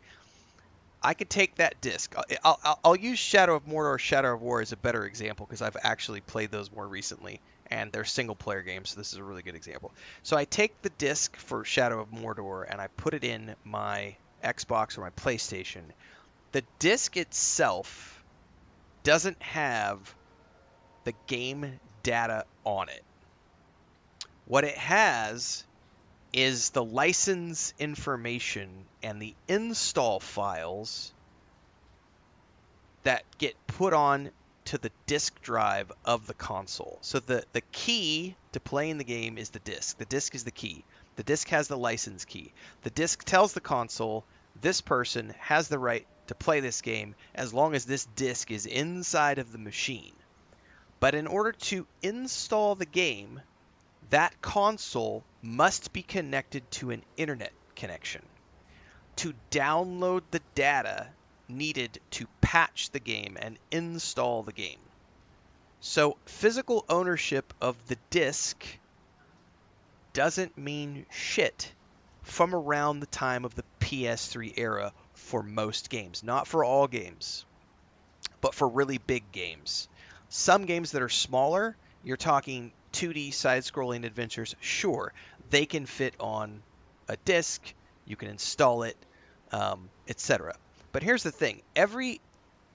A: I could take that disc. I'll use Shadow of Mordor, Shadow of War as a better example because I've actually played those more recently, and they're single-player games, so this is a really good example. So I take the disc for Shadow of Mordor and I put it in my Xbox or my PlayStation. The disc itself doesn't have the game data on it. What it has is the license information and the install files that get put on to the disk drive of the console. So the key to playing the game is the disc. The disc is the key. The disc has the license key. The disc tells the console, this person has the right to play this game as long as this disc is inside of the machine. But in order to install the game, that console must be connected to an internet connection. To download the data needed to patch the game and install the game. So physical ownership of the disc doesn't mean shit from around the time of the PS3 era for most games. Not for all games, but for really big games. Some games that are smaller, you're talking 2D side-scrolling adventures, sure, they can fit on a disc, you can install it, etc. But here's the thing. Every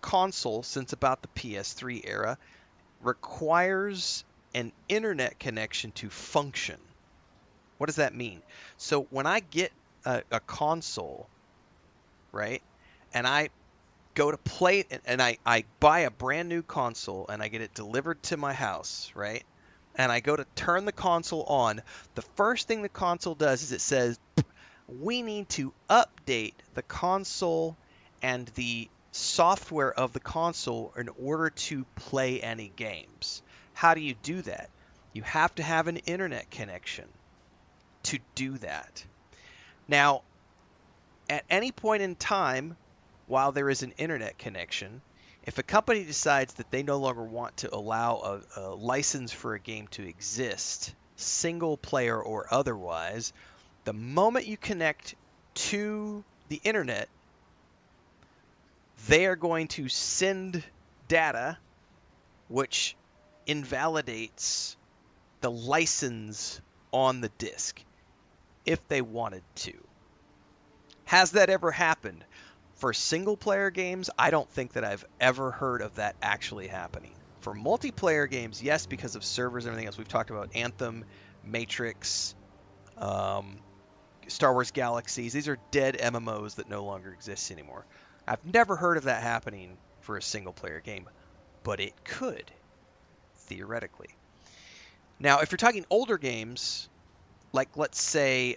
A: console since about the PS3 era requires an internet connection to function. What does that mean? So when I get a console, right, and I go to play and I buy a brand new console and I get it delivered to my house, right? And I go to turn the console on, the first thing the console does is it says, we need to update the console and the software of the console in order to play any games. How do you do that? You have to have an internet connection to do that. Now, at any point in time, while there is an internet connection, if a company decides that they no longer want to allow a license for a game to exist, single player or otherwise, the moment you connect to the internet, they are going to send data which invalidates the license on the disk if they wanted to. Has that ever happened? For single player games, I don't think that I've ever heard of that actually happening. For multiplayer games, yes, because of servers and everything else. We've talked about Anthem, Matrix, Star Wars Galaxies. These are dead MMOs that no longer exist anymore. I've never heard of that happening for a single player game, but it could, theoretically. Now, if you're talking older games, like let's say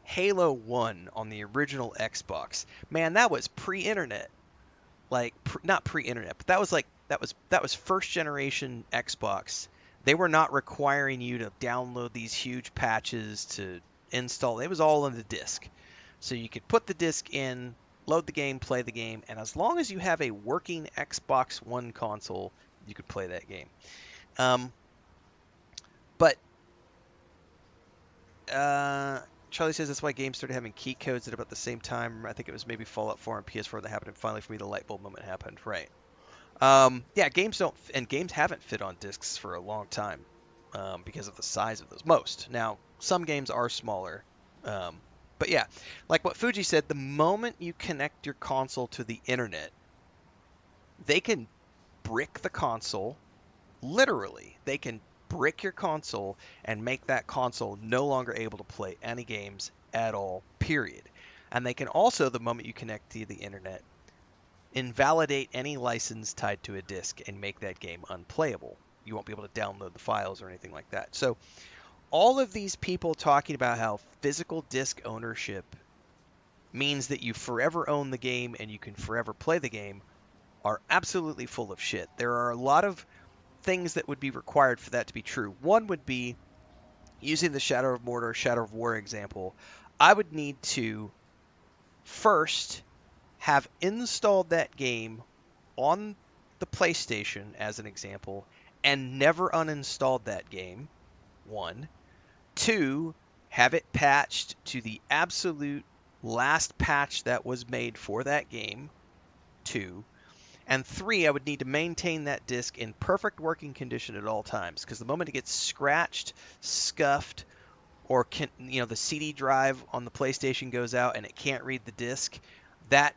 A: Halo 1 on the original Xbox, man, that was pre-internet. Like not pre-internet, but that was first generation Xbox. They were not requiring you to download these huge patches to install. It was all on the disc. So you could put the disc in, load the game, play the game, and as long as you have a working Xbox One console, you could play that game. But Charlie says that's why games started having key codes at about the same time. I think it was maybe Fallout 4 and PS4 that happened, and finally for me the light bulb moment happened. Right. Yeah, games haven't fit on discs for a long time because of the size of those. Most. Now, some games are smaller. But yeah, like what Fuji said, the moment you connect your console to the internet, they can brick the console. Literally, they can brick your console and make that console no longer able to play any games at all, period. And they can also, the moment you connect to the internet, invalidate any license tied to a disk and make that game unplayable. You won't be able to download the files or anything like that. So all of these people talking about how physical disk ownership means that you forever own the game and you can forever play the game are absolutely full of shit. There are a lot of things that would be required for that to be true. One would be, using the Shadow of Mordor, Shadow of War example, I would need to first have installed that game on the PlayStation, as an example, and never uninstalled that game. One. Two, have it patched to the absolute last patch that was made for that game. Two. And three, I would need to maintain that disc in perfect working condition at all times, because the moment it gets scratched, scuffed, or the CD drive on the PlayStation goes out and it can't read the disc, that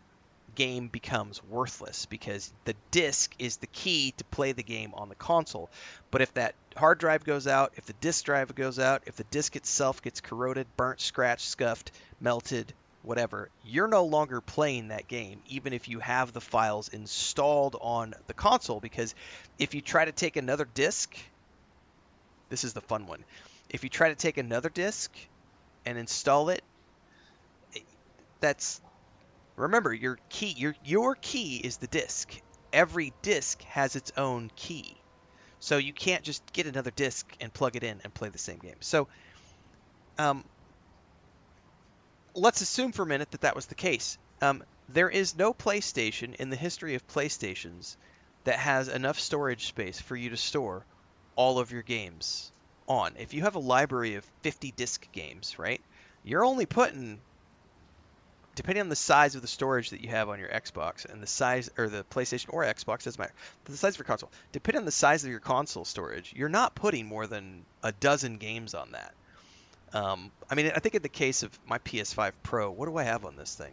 A: game becomes worthless, because the disc is the key to play the game on the console. But if that hard drive goes out, if the disc drive goes out, if the disc itself gets corroded, burnt, scratched, scuffed, melted, whatever, you're no longer playing that game, even if you have the files installed on the console. Because if you try to take another disc, this is the fun one. If you try to take another disc and install it, that's, remember, your key is the disc. Every disc has its own key. So you can't just get another disc and plug it in and play the same game. So let's assume for a minute that that was the case. There is no PlayStation in the history of PlayStations that has enough storage space for you to store all of your games on. If you have a library of 50 disc games, right, you're only putting, depending on the size of the storage that you have on your Xbox and the size, or the PlayStation or Xbox, doesn't matter, the size of your console, depending on the size of your console storage, you're not putting more than a dozen games on that. I mean, I think in the case of my PS5 Pro, what do I have on this thing?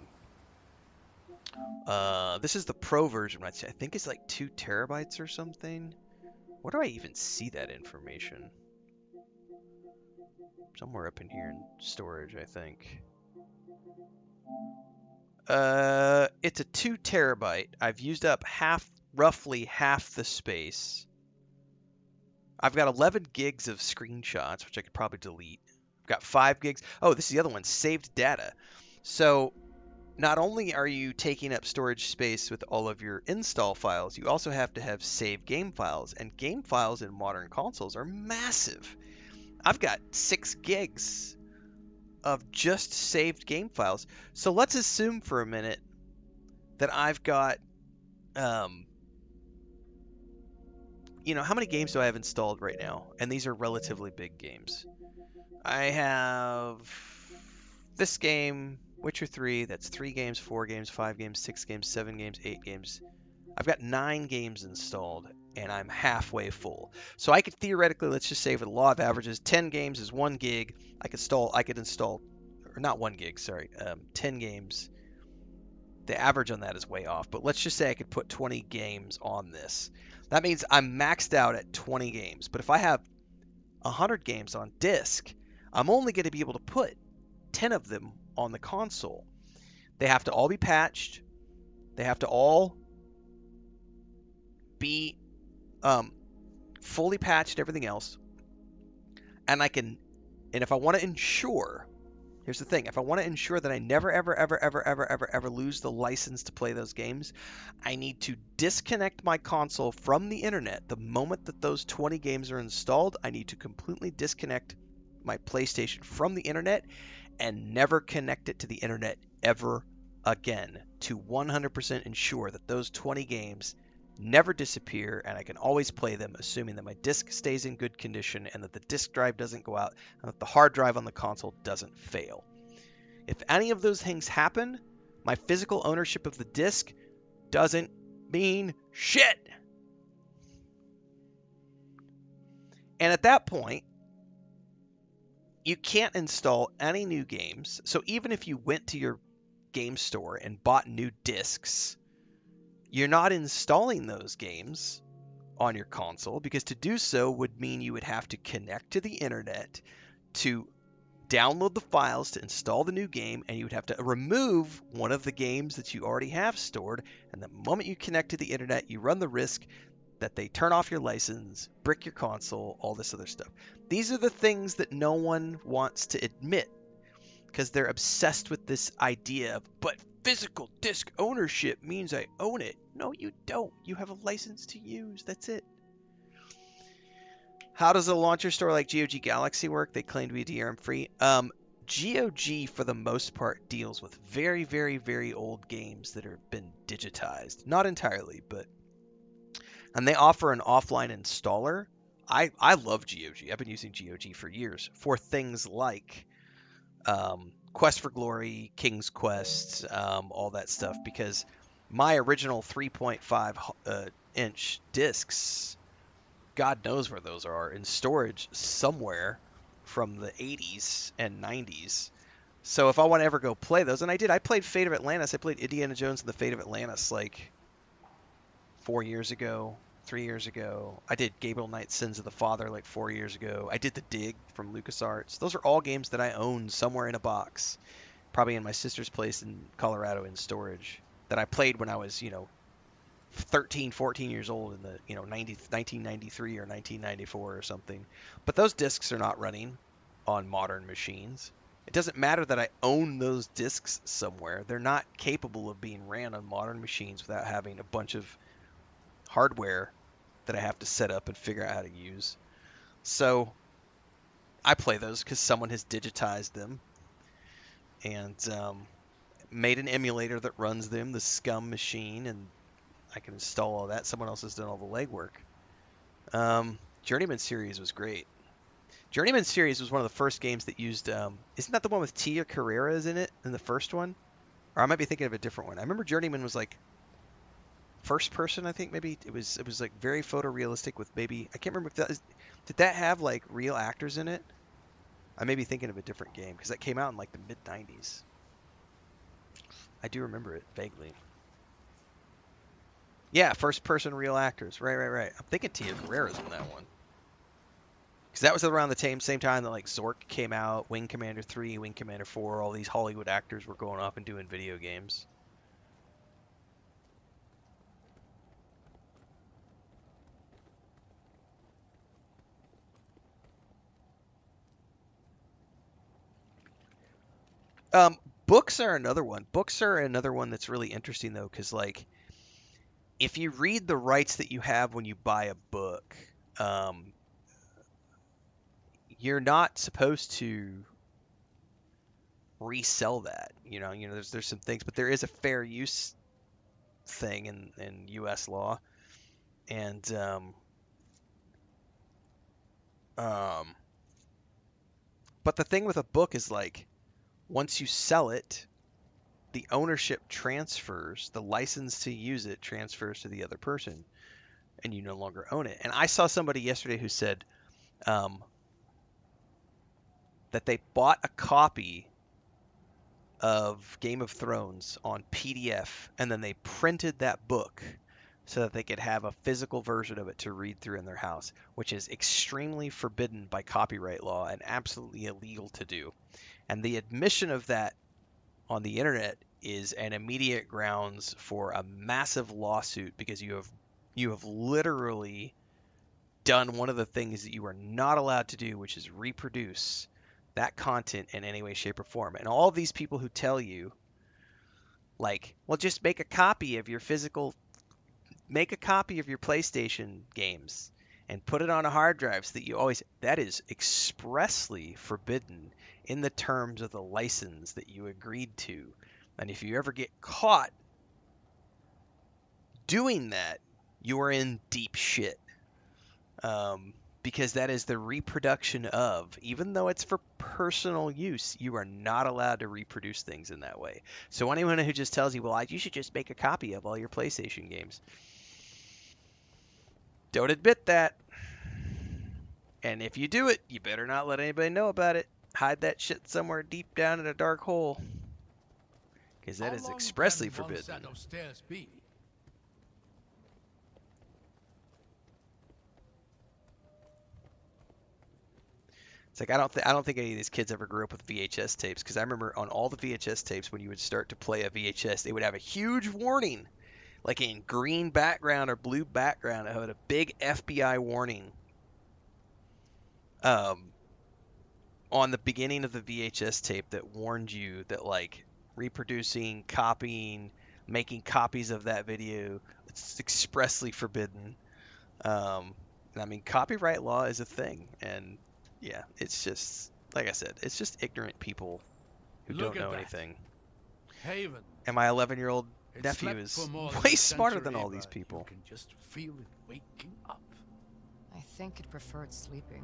A: This is the Pro version. I think it's like 2 terabytes or something. Where do I even see that information? Somewhere up in here in storage, I think. It's a 2 terabyte. I've used up roughly half the space. I've got 11 gigs of screenshots, which I could probably delete. I've got 5 gigs. Oh, this is the other one, saved data. So not only are you taking up storage space with all of your install files, you also have to have saved game files. And game files in modern consoles are massive. I've got 6 gigs of just saved game files. So let's assume for a minute that I've got, how many games do I have installed right now? And these are relatively big games. I have this game, Witcher 3, that's 3 games, 4 games, 5 games, 6 games, 7 games, 8 games. I've got 9 games installed, and I'm halfway full. So I could theoretically, let's just say for the law of averages, 10 games is 1 gig. I could install, or not 1 gig, sorry, 10 games. The average on that is way off, but let's just say I could put 20 games on this. That means I'm maxed out at 20 games. But if I have 100 games on disk, I'm only going to be able to put 10 of them on the console. They have to all be patched. They have to all be fully patched, everything else. And if I want to ensure, here's the thing, if I want to ensure that I never, ever lose the license to play those games, I need to disconnect my console from the internet. The moment that those 20 games are installed, I need to completely disconnect my PlayStation from the internet and never connect it to the internet ever again, to 100% ensure that those 20 games never disappear and I can always play them, assuming that my disc stays in good condition and that the disc drive doesn't go out and that the hard drive on the console doesn't fail. If any of those things happen, my physical ownership of the disc doesn't mean shit. And at that point, you can't install any new games. So even if you went to your game store and bought new discs, you're not installing those games on your console, because to do so would mean you would have to connect to the internet to download the files to install the new game, and you would have to remove one of the games that you already have stored. And the moment you connect to the internet, you run the risk that they turn off your license, brick your console, all this other stuff. These are the things that no one wants to admit because they're obsessed with this idea of, but physical disc ownership means I own it. No, you don't. You have a license to use. That's it. How does a launcher store like GOG Galaxy work? They claim to be DRM free. GOG, for the most part, deals with very, very, very old games that have been digitized. Not entirely, but... And they offer an offline installer. I love GOG. I've been using GOG for years for things like Quest for Glory, King's Quest, all that stuff, because my original 3.5 inch discs, God knows where those are, in storage somewhere from the 80s and 90s. So if I want to ever go play those, and I played Fate of Atlantis. I played Indiana Jones and the Fate of Atlantis like 4 years ago, 3 years ago. I did Gabriel Knight's Sins of the Father like 4 years ago. I did The Dig from LucasArts. Those are all games that I own somewhere in a box, probably in my sister's place in Colorado in storage, that I played when I was, 13, 14 years old in the, 1993 or 1994 or something. But those discs are not running on modern machines. It doesn't matter that I own those discs somewhere. They're not capable of being ran on modern machines without having a bunch of hardware that I have to set up and figure out how to use. So I play those because someone has digitized them and made an emulator that runs them, the Scum machine, and I can install all that. Someone else has done all the legwork. Journeyman series was great. Journeyman series was one of the first games that used... isn't that the one with Tia Carrera's in it in the first one? Or I might be thinking of a different one. I remember Journeyman was like first person, I think. Maybe it was like very photorealistic with maybe... I can't remember if that is... Did that have like real actors in it? I may be thinking of a different game because that came out in like the mid-90s. I do remember it vaguely. Yeah, first-person real actors. Right. I'm thinking Tia Carrera's in that one. Because that was around the same time that like Zork came out, Wing Commander 3, Wing Commander 4, all these Hollywood actors were going off and doing video games. Books are another one. Books are another one that's really interesting though, because like if you read the rights that you have when you buy a book, you're not supposed to resell that. There's some things, but there is a fair use thing in U.S. law, and but the thing with a book is like once you sell it, the ownership transfers, the license to use it transfers to the other person, and you no longer own it. And I saw somebody yesterday who said that they bought a copy of Game of Thrones on PDF, and then they printed that book so that they could have a physical version of it to read through in their house, which is extremely forbidden by copyright law and absolutely illegal to do. And the admission of that on the internet is an immediate grounds for a massive lawsuit because you have literally done one of the things that you are not allowed to do, which is reproduce that content in any way, shape, or form. And all these people who tell you, like, well, just make a copy of your PlayStation games and put it on a hard drive so that you always... That is expressly forbidden in the terms of the license that you agreed to. And if you ever get caught doing that, you are in deep shit. Because that is the reproduction of, even though it's for personal use, you are not allowed to reproduce things in that way. So anyone who just tells you, well, you should just make a copy of all your PlayStation games, don't admit that. And if you do it, you better not let anybody know about it. Hide that shit somewhere deep down in a dark hole. Because that is expressly forbidden.
C: How long can one set of stairs be?
A: It's like I don't think any of these kids ever grew up with VHS tapes because I remember on all the VHS tapes when you would start to play a VHS, they would have a huge warning, like in green background or blue background. It had a big FBI warning um, on the beginning of the VHS tape that warned you that like reproducing, copying, making copies of that video, it's expressly forbidden. I mean, copyright law is a thing, and yeah, it's just like I said, it's just ignorant people who
C: Look
A: don't
C: at
A: know
C: that.
A: anything.
C: Haven.
A: And my 11-year-old
C: It's
A: nephew
C: slept
A: is
C: for more than
A: way
C: a
A: smarter than
C: century,
A: all these
C: but
A: people.
C: You can just feel it waking up.
B: I think it preferred sleeping.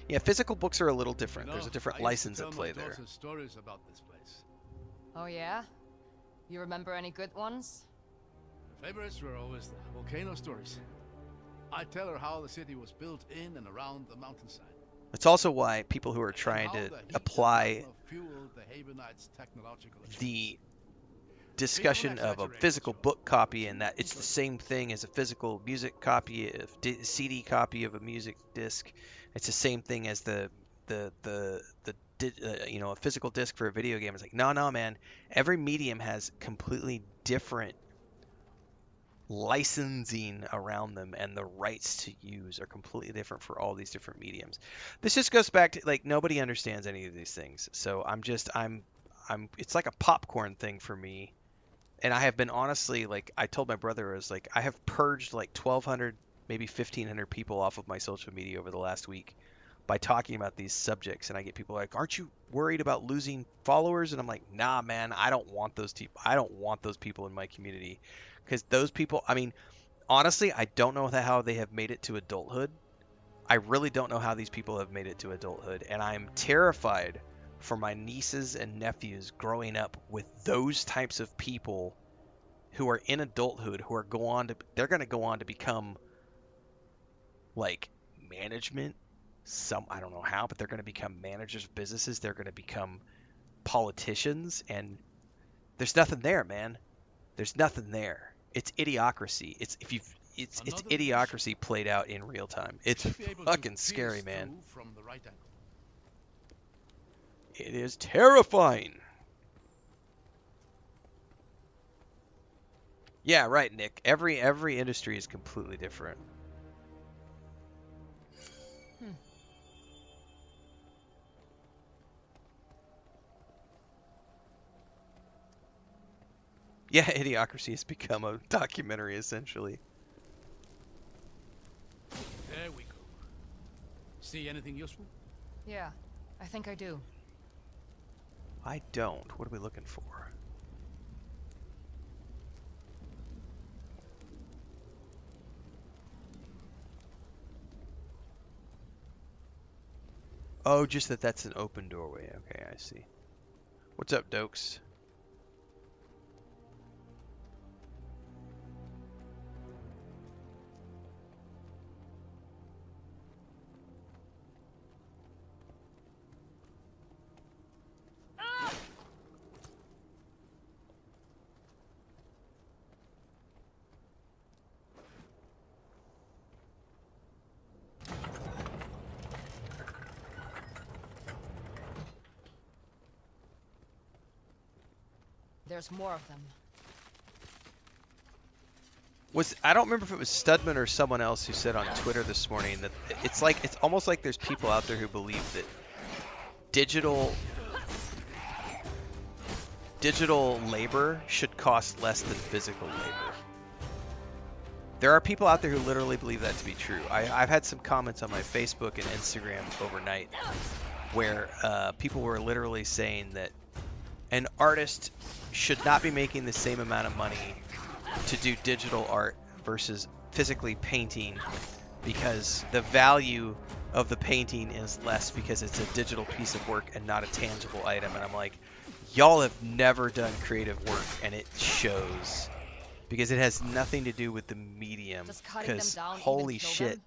A: Yeah, physical books are a little different.
C: You
A: There's
C: know,
A: a different
C: I used to
A: license
C: tell
A: at
C: my
A: play there.
C: daughter stories about this place.
B: Oh yeah? You remember any good ones?
C: Her favorites were always the volcano stories. I tell her how the city was built in and around the mountainside.
A: It's also why people who are
C: And
A: trying
C: how
A: to
C: the heat and
A: apply
C: magma fueled the Havenites' technological achievements.
A: the discussion of a physical book copy and that it's the same thing as a physical music copy, a CD copy of a music disc. It's the same thing as a physical disc for a video game. It's like no man. Every medium has completely different licensing around them, and the rights to use are completely different for all these different mediums. This just goes back to like nobody understands any of these things. So I'm it's like a popcorn thing for me. And I have been honestly, like I told my brother, I was like, I have purged like 1,200, maybe 1,500 people off of my social media over the last week by talking about these subjects. And I get people like, aren't you worried about losing followers? And I'm like, nah, man, I don't want those people. I don't want those people in my community because those people, I mean, honestly, I don't know how they have made it to adulthood. I really don't know how these people have made it to adulthood. And I'm terrified for my nieces and nephews growing up with those types of people who are in adulthood who are they're going to go on to become like management, I don't know how, but they're going to become managers of businesses, they're going to become politicians, and there's nothing there, man. There's nothing there. It's idiocracy. It's idiocracy played out in real time. It's fucking scary, man.
C: From the right angle.
A: It is terrifying. Yeah, right, Nick. Every industry is completely different. Yeah, Idiocracy has become a documentary essentially.
C: There we go. See anything useful?
B: Yeah, I think I do.
A: I don't. What are we looking for? Oh, just that's an open doorway. Okay, I see. What's up, Dokes?
B: There's more of them.
A: I don't remember if it was Studman or someone else who said on Twitter this morning that it's almost like there's people out there who believe that digital labor should cost less than physical labor. There are people out there who literally believe that to be true. I've had some comments on my Facebook and Instagram overnight where people were literally saying that an artist should not be making the same amount of money to do digital art versus physically painting because the value of the painting is less because it's a digital piece of work and not a tangible item. And I'm like, y'all have never done creative work, and it shows because it has nothing to do with the medium. Because holy shit,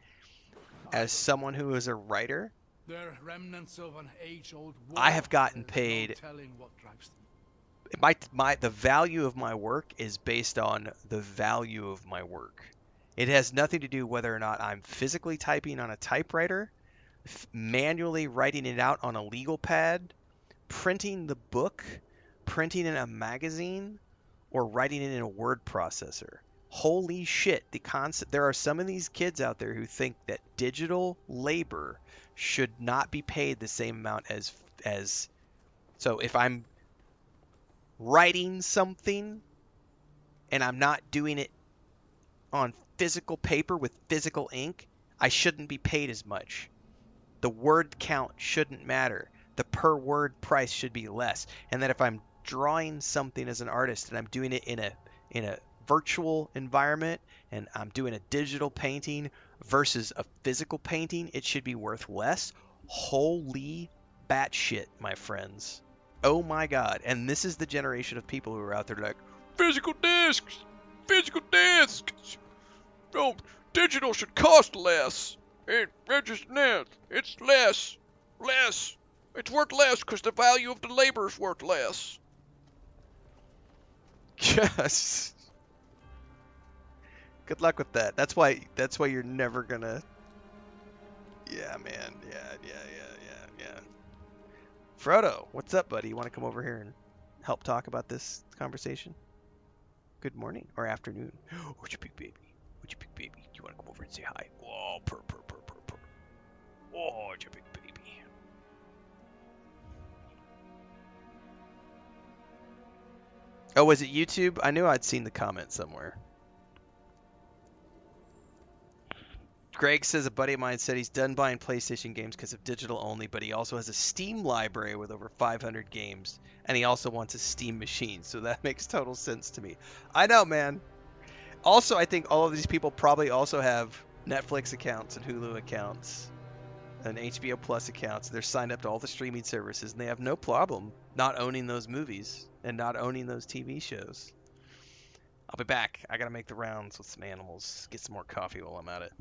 A: as someone who is a writer,
C: They're remnants of an age-old war.
A: I have gotten
C: There's
A: paid.
C: No telling what drives them.
A: The value of my work is based on the value of my work. It has nothing to do whether or not I'm physically typing on a typewriter. manually writing it out on a legal pad, printing the book, printing in a magazine, or writing it in a word processor. Holy shit, the concept. There are some of these kids out there who think that digital labor should not be paid the same amount as so if I'm writing something and I'm not doing it on physical paper with physical ink, I shouldn't be paid as much. The word count shouldn't matter. The per word price should be less. And that if I'm drawing something as an artist and I'm doing it in a virtual environment and I'm doing a digital painting versus a physical painting, it should be worth less. Holy batshit, my friends. Oh my god. And this is the generation of people who are out there like, physical discs! Physical discs! No, digital should cost less. It's less. Less. It's worth less because the value of the labor is worth less. Yes. Good luck with that. That's why you're never gonna. Yeah, man. Yeah. Frodo, what's up, buddy? You want to come over here and help talk about this conversation? Good morning or afternoon. What's your big baby? What's your big baby? Do you want to come over and say hi? Oh, purr. Oh, it's your big baby. Oh, was it YouTube? I knew I'd seen the comment somewhere. Greg says a buddy of mine said he's done buying PlayStation games because of digital only, but he also has a Steam library with over 500 games, and he also wants a Steam machine, so that makes total sense to me. I know, man. Also, I think all of these people probably also have Netflix accounts and Hulu accounts and HBO Plus accounts. They're signed up to all the streaming services, and they have no problem not owning those movies and not owning those TV shows. I'll be back. I gotta make the rounds with some animals. Get some more coffee while I'm at it.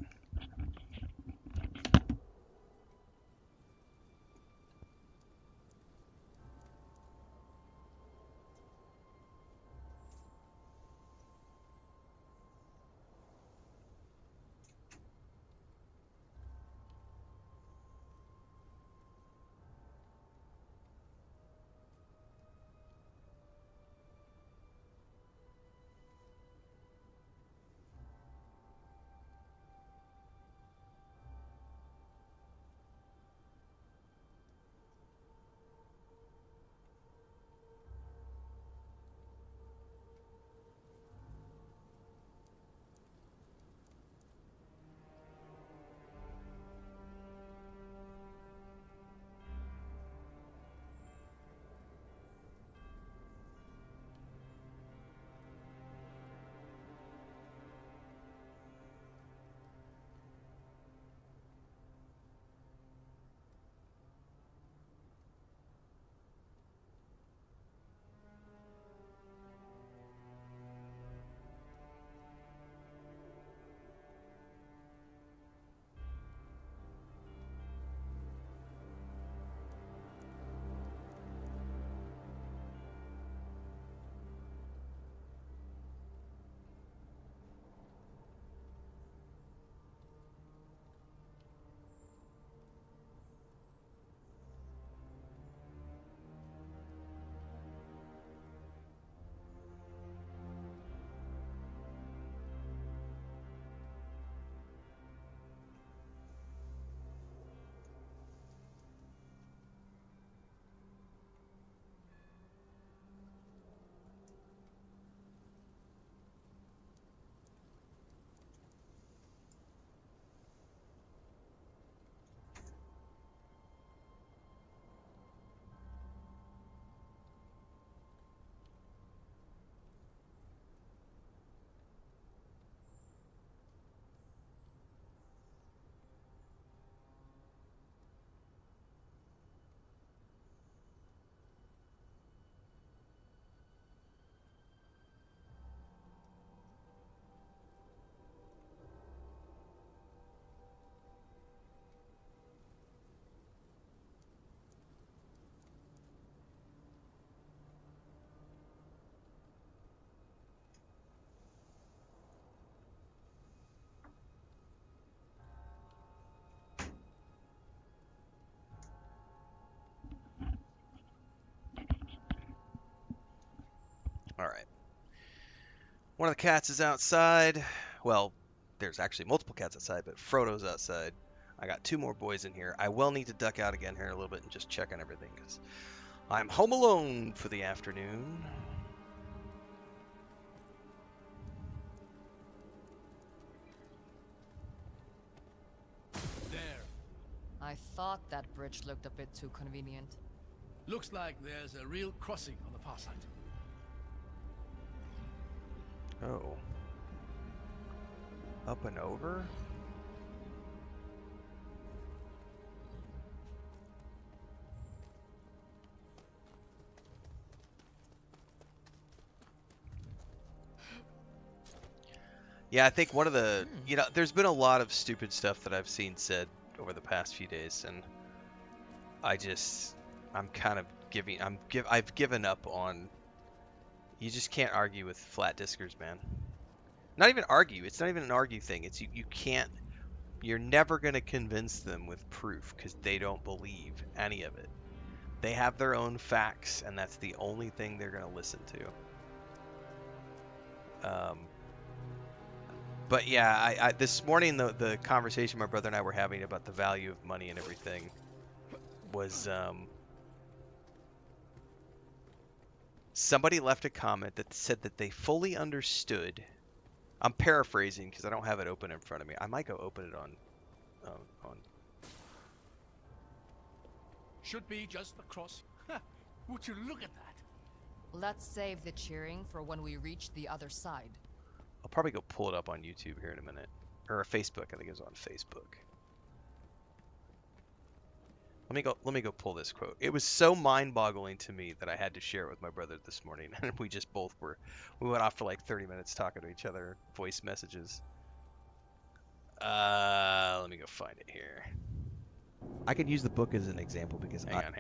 A: All right. One of the cats is outside. Well, there's actually multiple cats outside, but Frodo's outside. I got 2 more boys in here. I will need to duck out again here in a little bit and just check on everything because I'm home alone for the afternoon.
C: There.
B: I thought that bridge looked a bit too convenient.
C: Looks like there's a real crossing on the far side.
A: Oh. Up and over? Yeah, I think one of the, there's been a lot of stupid stuff that I've seen said over the past few days, and I'm kind of I've given up on, you just can't argue with flat diskers, man. Not even argue, it's not even an argue thing, it's you can't, you're never going to convince them with proof, because they don't believe any of it. They have their own facts, and that's the only thing they're going to listen to. But yeah, I this morning the conversation my brother and I were having about the value of money and everything was somebody left a comment that said that they fully understood. I'm paraphrasing because I don't have it open in front of me. I might go open it on.
C: Should be just across. Would you look at that?
B: Let's save the cheering for when we reach the other side.
A: I'll probably go pull it up on YouTube here in a minute. Or Facebook, I think it was on Facebook. Let me go pull this quote. It was so mind-boggling to me that I had to share it with my brother this morning. And we just we went off for like 30 minutes talking to each other, voice messages. Let me go find it here. I could use the book as an example because hang on.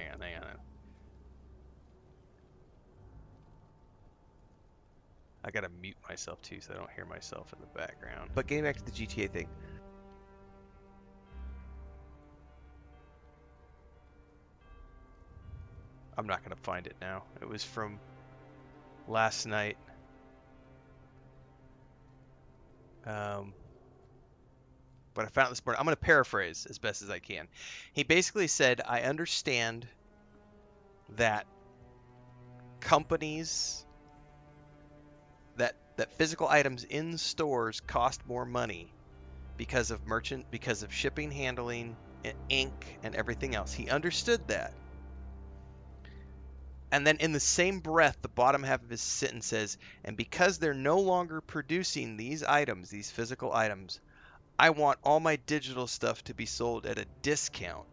A: I gotta mute myself too so I don't hear myself in the background. But getting back to the GTA thing. I'm not gonna find it now. It was from last night. But I found it this morning. I'm gonna paraphrase as best as I can. He basically said, I understand that companies that physical items in stores cost more money because of shipping, handling, ink, and everything else. He understood that. And then in the same breath, the bottom half of his sentence says, and because they're no longer producing these items, these physical items, I want all my digital stuff to be sold at a discount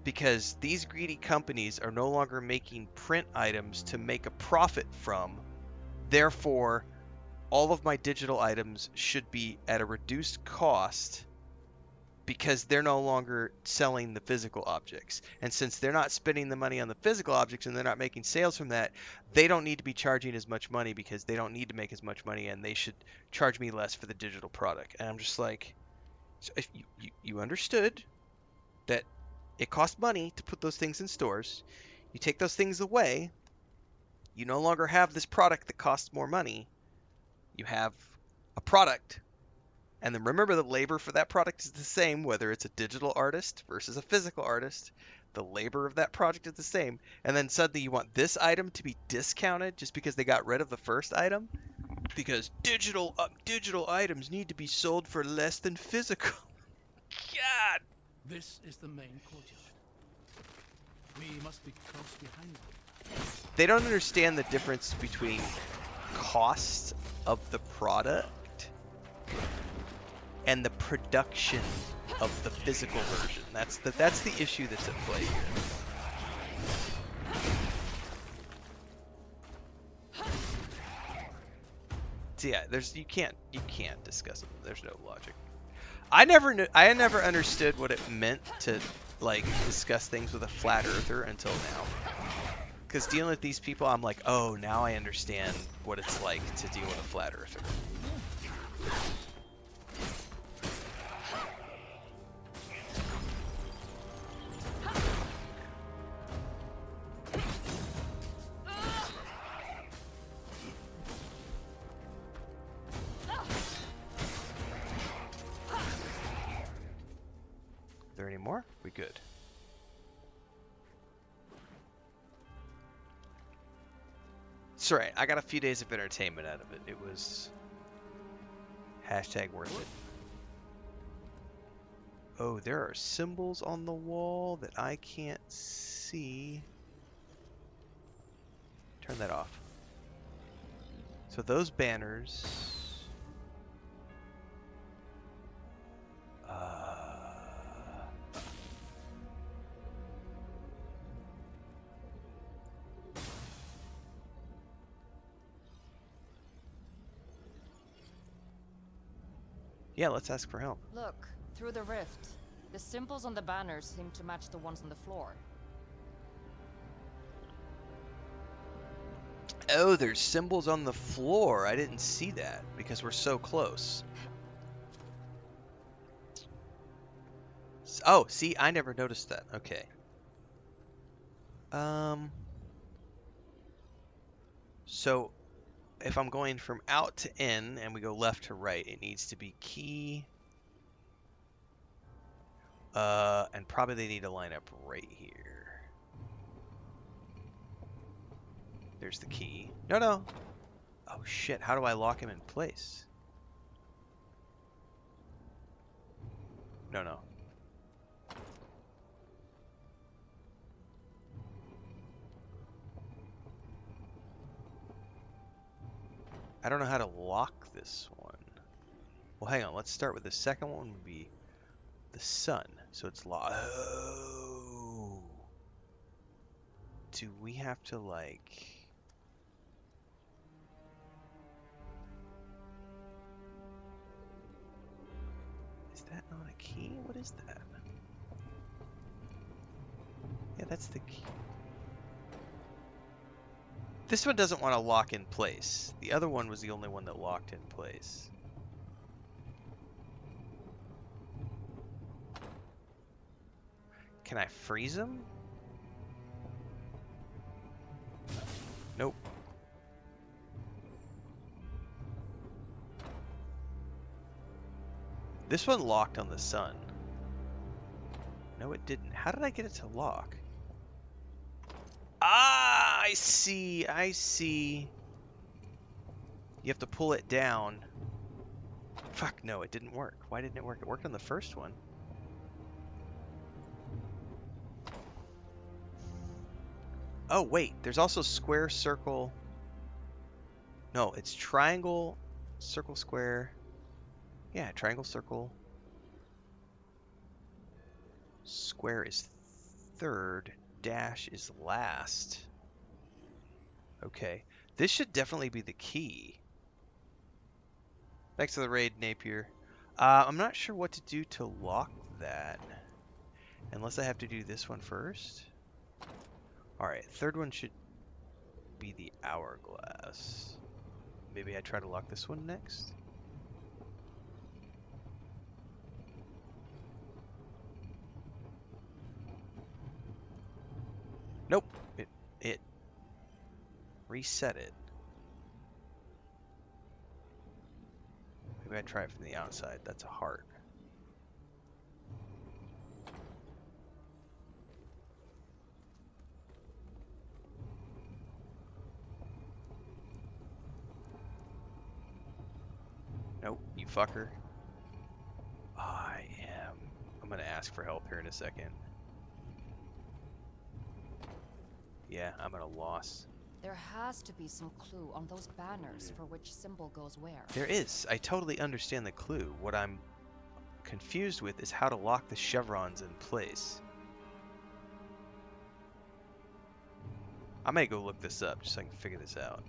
A: because these greedy companies are no longer making print items to make a profit from. Therefore, all of my digital items should be at a reduced cost because they're no longer selling the physical objects. And since they're not spending the money on the physical objects and they're not making sales from that, they don't need to be charging as much money because they don't need to make as much money and they should charge me less for the digital product. And I'm just like, so if you understood that it costs money to put those things in stores, you take those things away, you no longer have this product that costs more money. You have a product, and then remember the labor for that product is the same, whether it's a digital artist versus a physical artist. The labor of that project is the same, and then suddenly you want this item to be discounted just because they got rid of the first item, because digital items need to be sold for less than physical. God.
C: This is the main courtyard. We must be close behind them.
A: They don't understand the difference between cost of the product and the production of the physical version. That's the issue that's at play here. So yeah, you can't discuss it. There's no logic. I never understood what it meant to like discuss things with a flat earther until now. Because dealing with these people, I'm like, oh, now I understand what it's like to deal with a flat earther. be good. It's alright. I got a few days of entertainment out of it. It was hashtag worth it. Oh, there are symbols on the wall that I can't see. Turn that off. So those banners... Yeah, let's ask for help.
B: Look, through the rift. The symbols on the banners seem to match the ones on the floor.
A: Oh, there's symbols on the floor. I didn't see that because we're so close. Oh, see, I never noticed that. Okay. So if I'm going from out to in and we go left to right, it needs to be key. And probably they need to line up right here. There's the key. No. Oh shit, how do I lock him in place? No. I don't know how to lock this one. Well, hang on. Let's start with the second one would be the sun. So it's locked. Oh. Do we have to like... Is that not a key? What is that? Yeah, that's the key. This one doesn't want to lock in place. The other one was the only one that locked in place. Can I freeze them? Nope. This one locked on the sun. No, it didn't. How did I get it to lock? Ah, I see. You have to pull it down. Fuck, no, it didn't work. Why didn't it work? It worked on the first one. Oh, wait, there's also square, circle. No, it's triangle, circle, square. Yeah, triangle, circle. Square is third. Dash is last. Okay. This should definitely be the key. Thanks to the raid, Napier. I'm not sure what to do to lock that. Unless I have to do this one first. Alright, third one should be the hourglass. Maybe I try to lock this one next? Nope. It reset it. Maybe I try it from the outside. That's a heart. Nope, you fucker. I'm gonna ask for help here in a second. Yeah, I'm at a loss.
B: There has to be some clue on those banners for which symbol goes where.
A: There is. I totally understand the clue. What I'm confused with is how to lock the chevrons in place. I may go look this up just so I can figure this out.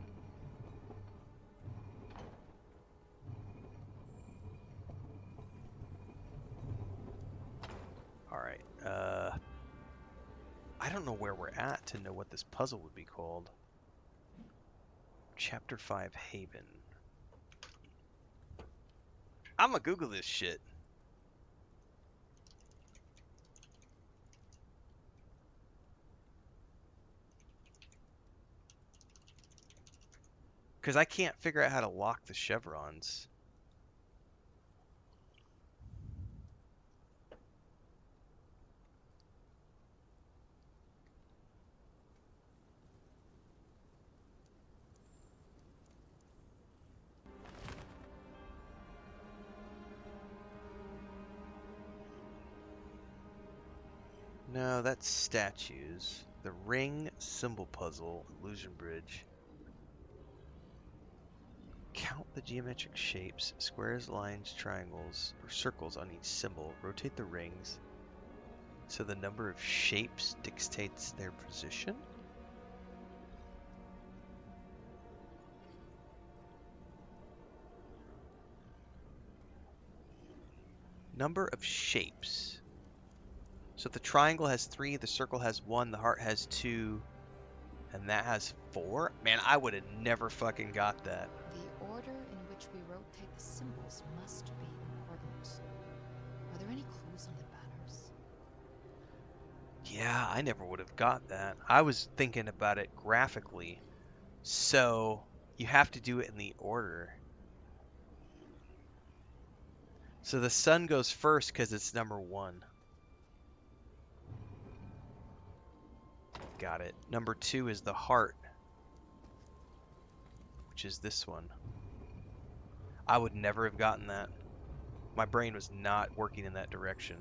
A: Alright, I don't know where we're at to know what this puzzle would be called. Chapter 5 Haven. I'ma Google this shit. Because I can't figure out how to lock the chevrons. No, that's statues. The ring, symbol puzzle, illusion bridge. Count the geometric shapes, squares, lines, triangles, or circles on each symbol. Rotate the rings so the number of shapes dictates their position? Number of shapes. So if the triangle has 3, the circle has 1, the heart has 2, and that has 4? Man, I would have never fucking got that.
B: The order in which we rotate the symbols must be important. Are there any clues on the banners?
A: Yeah, I never would have got that. I was thinking about it graphically. So you have to do it in the order. So the sun goes first because it's number 1. Got it. Number 2 is the heart, which is this one. I would never have gotten that. My brain was not working in that direction.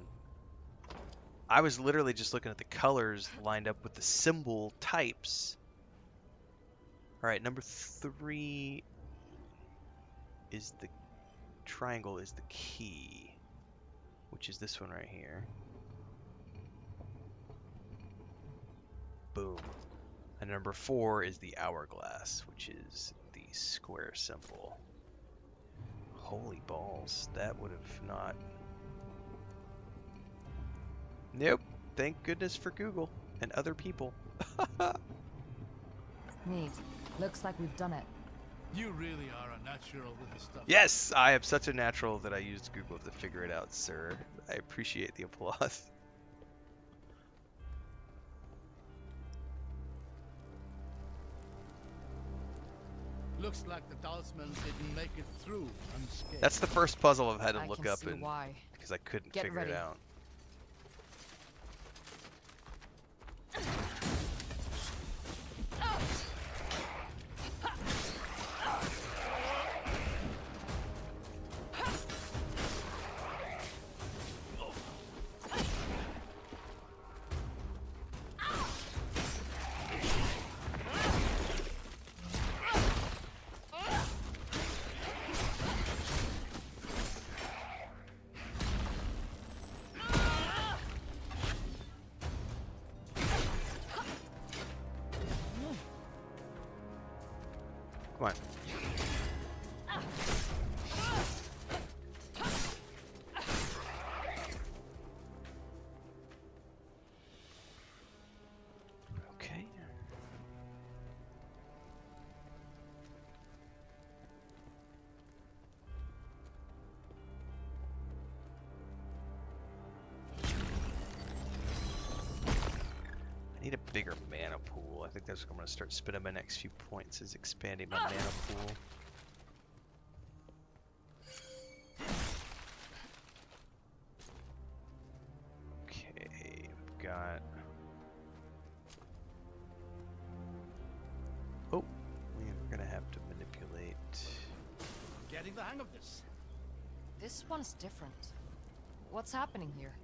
A: I was literally just looking at the colors lined up with the symbol types. Alright, number 3 is the triangle is the key, which is this one right here. Boom. And number 4 is the hourglass, which is the square symbol. Holy balls, that would have not... Nope. Thank goodness for Google and other people.
B: Neat. Looks like we've done it.
C: You really are a natural with this stuff.
A: Yes, I am such a natural that I used Google to figure it out, sir. I appreciate the applause.
C: Looks like the talisman didn't make it through unscathed.
A: That's the first puzzle I've had to
B: I
A: look
B: can
A: up
B: see
A: and
B: why.
A: because I couldn't
B: Get
A: figure it
B: ready.
A: out. Come on. Okay. I need a bigger mana pool. I think that's what I'm going to start spending my next few points is expanding my mana pool. Okay, we've got... Oh, we're going to have to manipulate...
C: Getting the hang of this.
B: This one's different. What's happening here?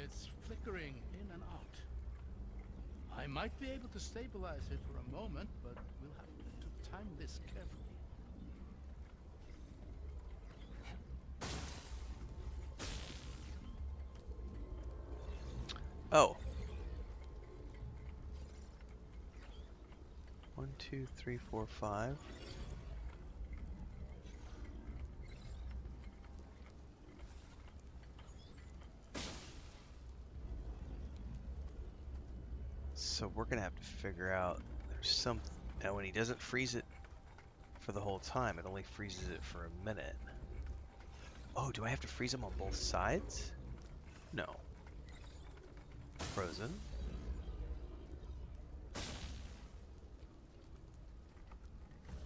C: It's flickering in and out. I might be able to stabilize it for a moment, but we'll have to time this carefully.
A: Oh. 1, 2, 3, 4, 5. So we're gonna have to figure out there's some. Now when he doesn't freeze it for the whole time, it only freezes it for a minute. Oh, do I have to freeze them on both sides? No. Frozen.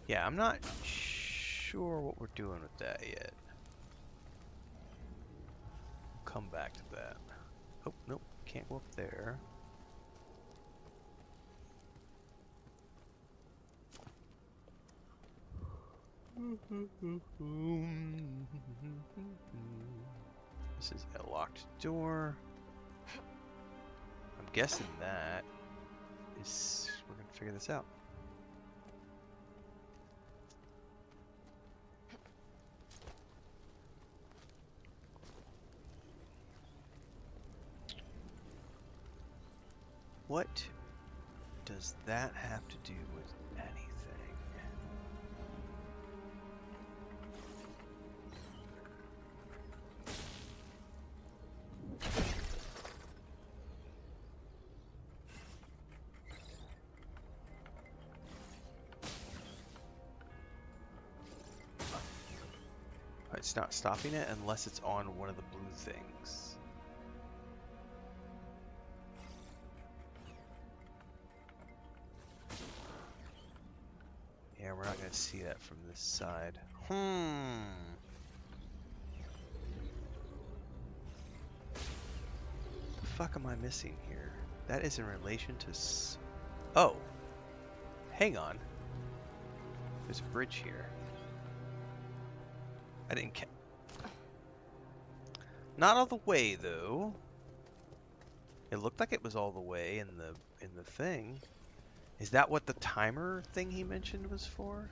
A: Yeah, I'm not sure what we're doing with that yet. Come back to that. Oh, nope, can't go up there. This is a locked door. guessing that is... We're going to figure this out. What does that have to do with anything? It's not stopping it unless it's on one of the blue things. Yeah, we're not going to see that from this side. The fuck am I missing here? That is in relation to oh! Hang on. There's a bridge here. I didn't not all the way though. It looked like it was all the way in the thing. Is that what the timer thing he mentioned was for?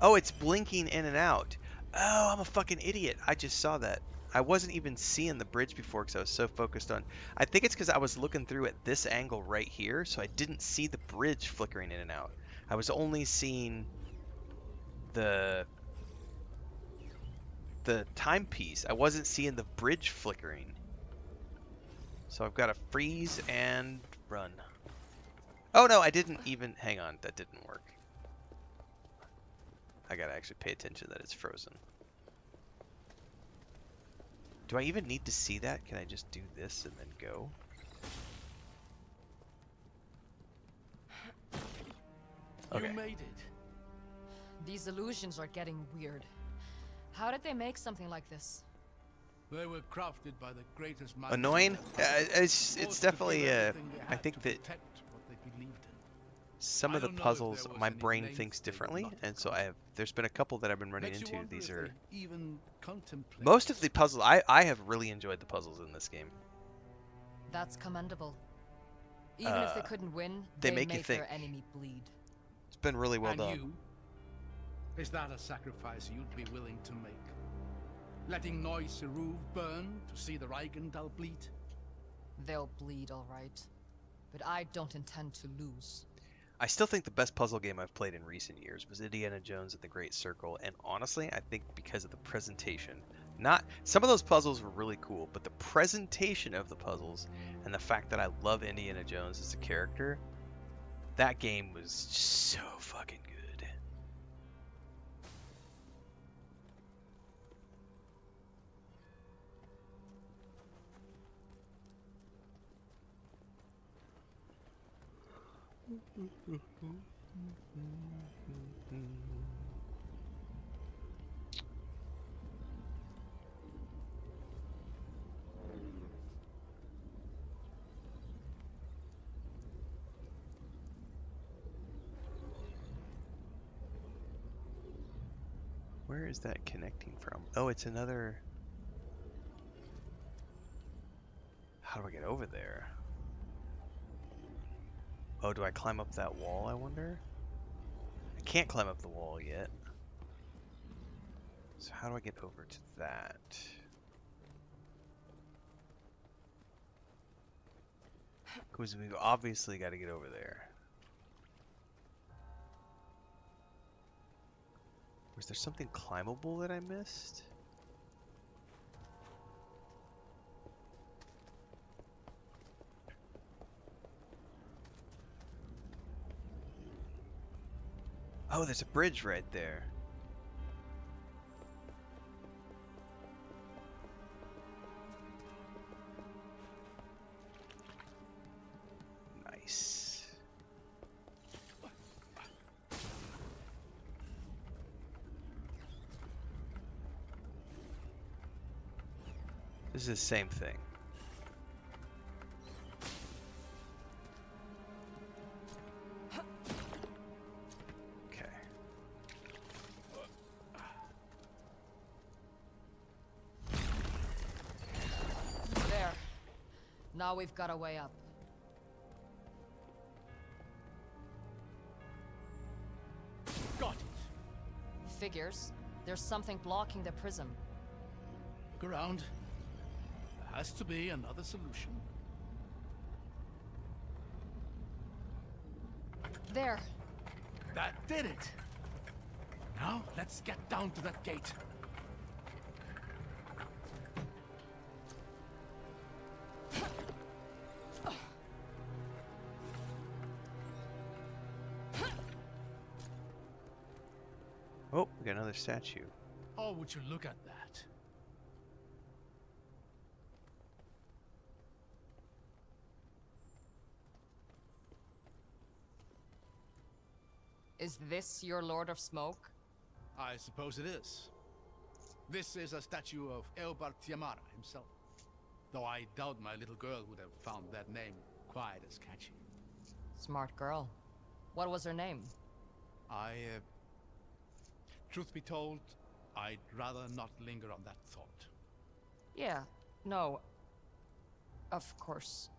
A: Oh, it's blinking in and out. Oh, I'm a fucking idiot. I just saw that. I wasn't even seeing the bridge before because I was so focused on... I think it's because I was looking through at this angle right here, so I didn't see the bridge flickering in and out. I was only seeing the timepiece. I wasn't seeing the bridge flickering. So I've got to freeze and run. Oh no, I didn't even... Hang on, that didn't work. I gotta actually pay attention that it's frozen. Do I even need to see that? Can I just do this and then go? Okay.
C: You made it.
B: These illusions are getting weird. How did they make something like this?
C: They were crafted by the greatest minds.
A: Annoying? It's
C: Forced to
A: definitely,
C: give everything they
A: I
C: had
A: think
C: to
A: that
C: protect what they believed in.
A: some
C: I
A: of the
C: don't know if
A: puzzles,
C: there was
A: my
C: any
A: brain
C: length
A: thinks
C: they would
A: differently,
C: not
A: and so
C: have
A: there's been a couple that I've been running
C: Makes you
A: into.
C: wonder
A: These
C: if
A: are...
C: they even contemplate
A: Most of the puzzles, I have really enjoyed the puzzles in this game.
B: That's commendable. Even if they couldn't win,
A: they
B: they
A: make you
B: made
A: think.
B: their enemy bleed.
A: It's been really well
C: and
A: done.
C: you? Is that a sacrifice you'd be willing to make? Letting Noy Siruv burn to see the Reichendal bleed?
B: They'll bleed, all right. But I don't intend to lose.
A: I still think the best puzzle game I've played in recent years was Indiana Jones and the Great Circle, and honestly, I think because of the presentation. Not some of those puzzles were really cool, but the presentation of the puzzles and the fact that I love Indiana Jones as a character, that game was so fucking good. Where is that connecting from? Oh, it's another... How do I get over there? Oh, do I climb up that wall, I wonder? I can't climb up the wall yet. So how do I get over to that? Because we've obviously got to get over there. Was there something climbable that I missed? Oh, there's a bridge right there. Nice. This is the same thing. Okay.
B: There. Now we've got a way up.
C: Got it.
B: Figures. There's something blocking the prism.
C: Look around. There has to be another solution.
B: There.
C: That did it. Now, let's get down to that gate.
A: Oh, we got another statue.
C: Oh, would you look at that?
B: Is this your Lord of Smoke?
C: I suppose it is. This is a statue of Eobard Tiamara himself. Though I doubt my little girl would have found that name quite as catchy.
B: Smart girl. What was her name?
C: Truth be told, I'd rather not linger on that thought.
B: Yeah, no. Of course.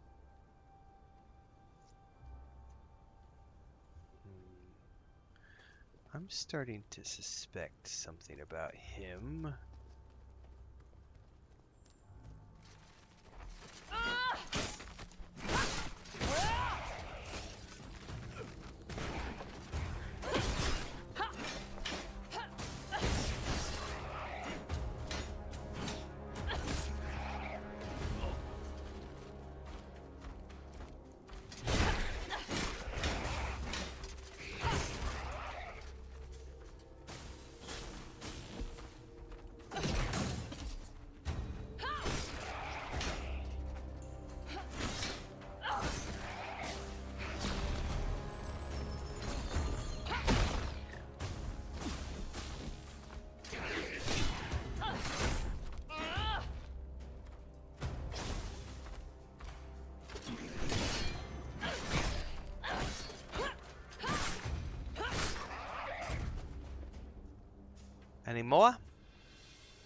A: I'm starting to suspect something about him. Any more?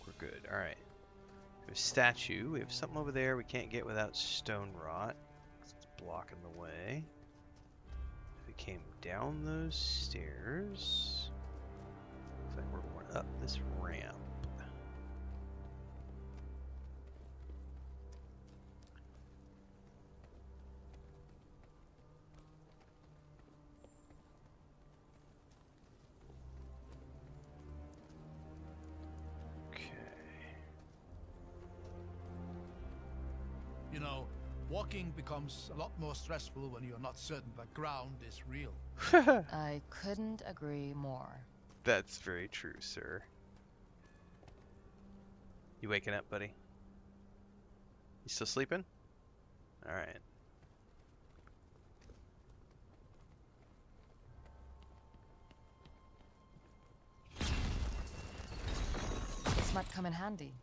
A: We're good. All right. We have a statue. We have something over there we can't get without stone rot. It's blocking the way. If we came down those stairs, looks like we're going up this ramp.
C: You know, walking becomes a lot more stressful when you're not certain the ground is real.
B: I couldn't agree more.
A: That's very true, sir. You waking up, buddy? You still sleeping? All right.
B: This might come in handy.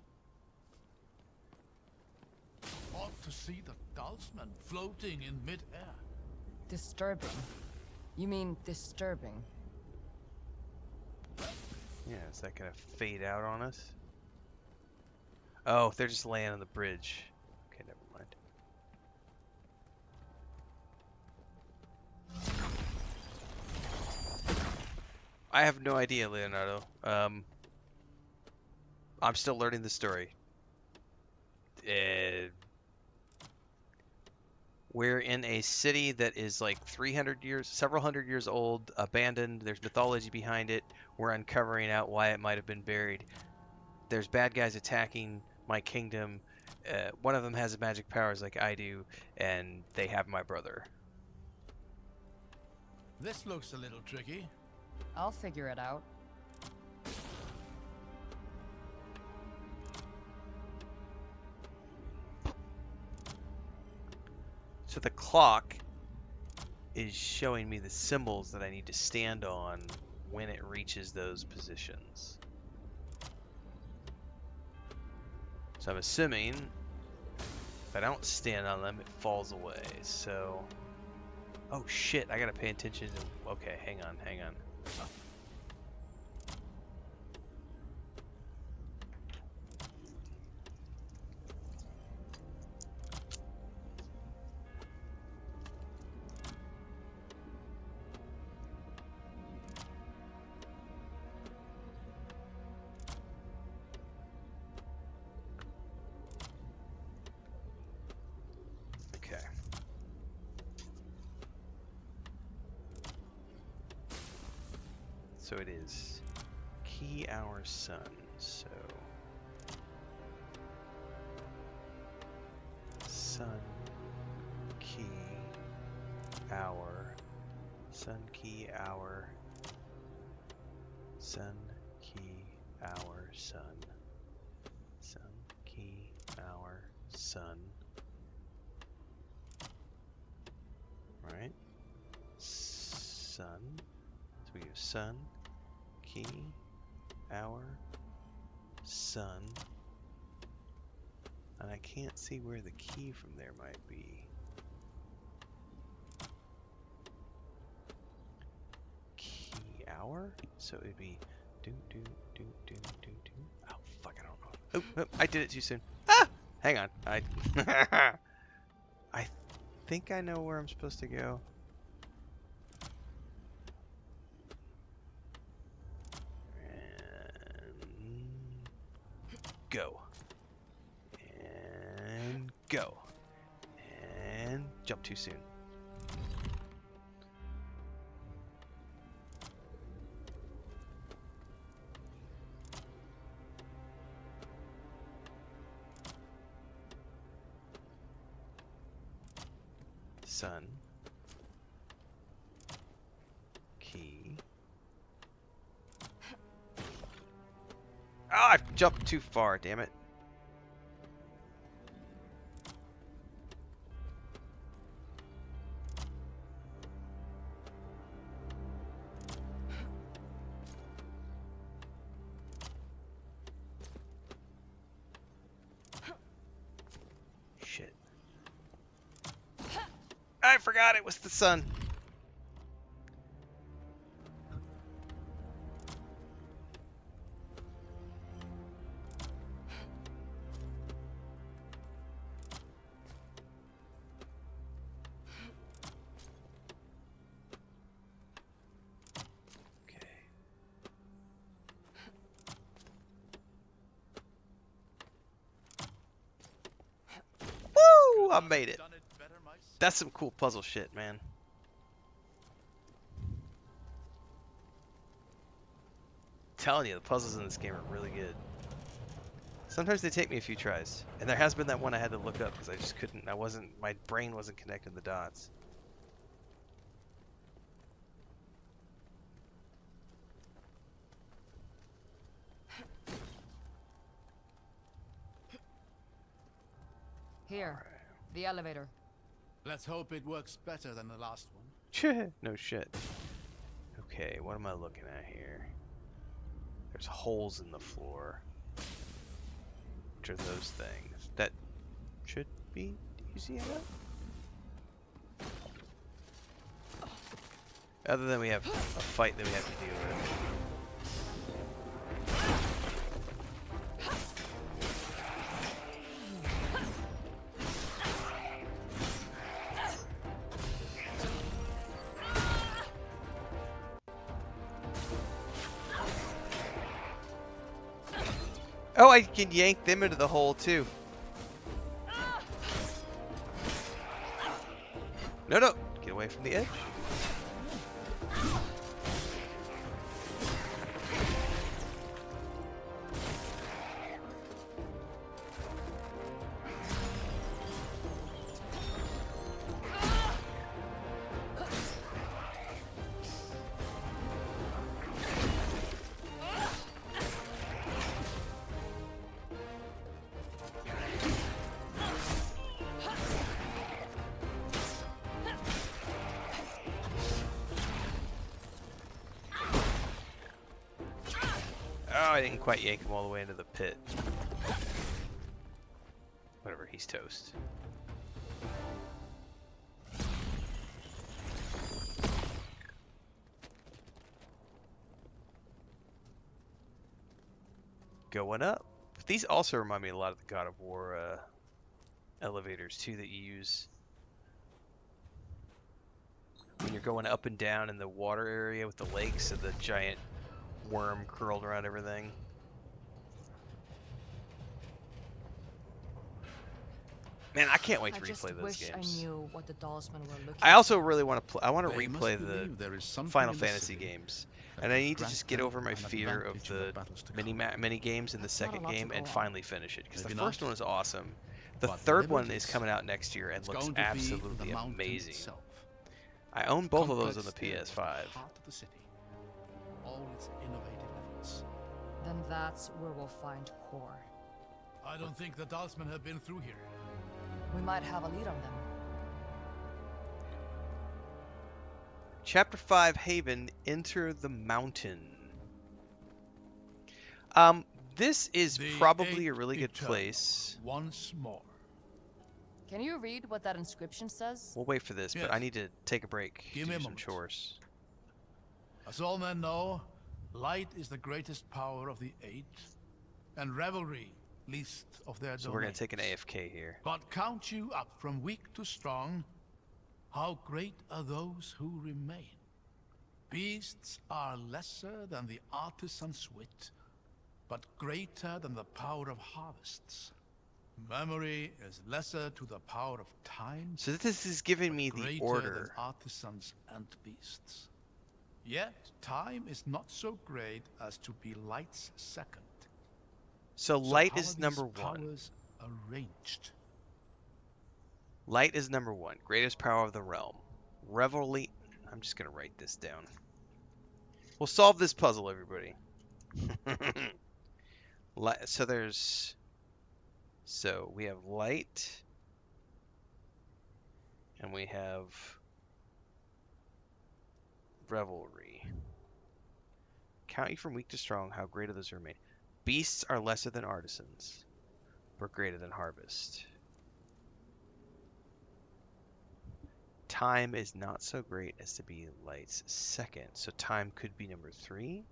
C: Ought to see the talisman floating in mid-air.
B: Disturbing. You mean disturbing?
A: Yeah, is that gonna fade out on us? Oh, they're just laying on the bridge. Okay, never mind. I have no idea, Leonardo. I'm still learning the story. We're in a city that is like 300 years, several hundred years old, abandoned. There's mythology behind it. We're uncovering out why it might have been buried. There's bad guys attacking my kingdom. One of them has magic powers like I do, and they have my brother.
C: This looks a little tricky.
B: I'll figure it out.
A: So the clock is showing me the symbols that I need to stand on when it reaches those positions. So I'm assuming if I don't stand on them, it falls away. So, oh shit, I gotta pay attention to, okay, hang on. So it is key hour sun. So sun key hour, sun key hour, sun key hour sun, sun key hour sun. Right? Sun. So we have sun, key, hour, sun. And I can't see where the key from there might be. Key hour? So it'd be do. Oh fuck, I don't know. Oh, I did it too soon. Ah! Hang on. I think I know where I'm supposed to go. And go. And go. And jump too soon. Sun. Key. Oh, I jumped too far, damn it. Shit. I forgot it was the sun. Okay. Woo! I made it. That's some cool puzzle shit, man. Telling you, the puzzles in this game are really good. Sometimes they take me a few tries, and there has been that one I had to look up because I just couldn't. My brain wasn't connecting the dots.
B: Here, the elevator.
C: Let's hope it works better than the last one.
A: No shit. Okay, what am I looking at here? There's holes in the floor. Which are those things? That should be easy enough? Other than we have a fight that we have to deal with. Oh, I can yank them into the hole too. No, get away from the edge. Oh, I didn't quite yank him all the way into the pit. Whatever, he's toast. Going up. These also remind me a lot of the God of War elevators too that you use when you're going up and down in the water area with the lakes and the giant worm curled around everything. Man, I can't wait to replay those games.
B: I knew what the Dollsmen were looking
A: I also really want to play. I want to
C: They
A: replay
C: must believe there is
A: the
C: something
A: Final
C: in the
A: Fantasy
C: city.
A: games.
C: that
A: And I
C: will
A: need to
C: grant
A: just get
C: them
A: over my
C: an
A: fear of
C: advantage in
A: the
C: battles to
A: mini
C: come.
A: mini games in the
B: That's not a
A: second
B: lot to
A: game
B: go
A: and
B: on.
A: finally finish it because the
C: Maybe
A: first
C: not,
A: one is awesome. The
C: but
A: third
C: whatever
A: one
C: it
A: is
C: is,
A: coming out next year and
C: it's
A: looks
C: going to be in the
A: absolutely
C: mountain
A: amazing.
C: itself.
A: I own both of those on
C: Complex
A: the
C: still is
A: PS5.
C: the heart of the city. All its innovative efforts.
B: Then that's where we'll find Core.
C: I don't think the Dalsmen have been through here.
B: We might have a lead on them.
A: Chapter 5, Haven, Enter the Mountain. This is
C: The
A: probably a
C: Eighth
A: really good
C: Eternal,
A: place.
C: once more.
B: Can you read what that inscription says?
A: We'll wait for this, but
C: Yes.
A: I need to take a break
C: Give
A: to
C: me
A: do
C: a
A: some
C: moment.
A: chores.
C: As all men know, light is the greatest power of the Eight, and revelry least of their
A: So we're going
C: domains.
A: to take an AFK here.
C: But count you up from weak to strong, how great are those who remain. Beasts are lesser than the artisan's wit, but greater than the power of harvests. Memory is lesser to the power of time,
A: So this is giving
C: but
A: me the
C: greater
A: order.
C: than artisans and beasts. Yet time is not so great as to be light's second.
A: So
C: So
A: light
C: how
A: is
C: are
A: number
C: these
A: 1.
C: powers arranged?
A: Light is number 1. Greatest power of the realm. Revelry. I'm just going to write this down. We'll solve this puzzle, everybody. So we have light. And we have revelry. Count you from weak to strong, how great are those who remain. Beasts are lesser than artisans, but greater than harvest. Time is not so great as to be light's second, so time could be number 3.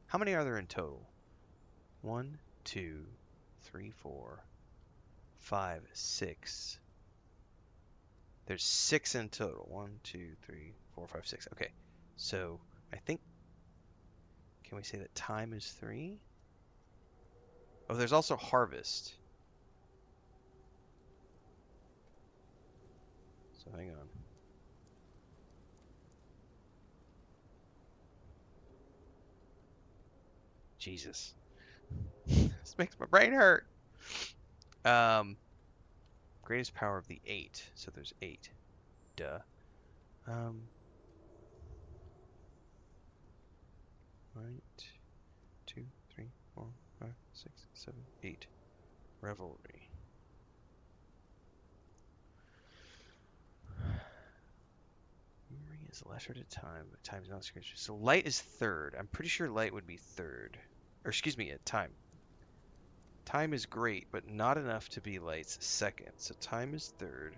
A: How many are there in total? 1, 2, 3, 4, 5, 6. There's 6 in total. 1, 2, 3, 4, 5, 6. Okay, so I think, can we say that time is 3? Oh, there's also harvest. So hang on. Jesus. This makes my brain hurt. Greatest power of the 8. So there's 8. Duh. 1, 2, 3, 4, 5, 6, 7, 8. Revelry. Memory is lesser to time, but time is not scarce. So light is 3rd. I'm pretty sure light would be 3rd. Or excuse me, time. Time is great, but not enough to be light's 2nd. So time is 3rd.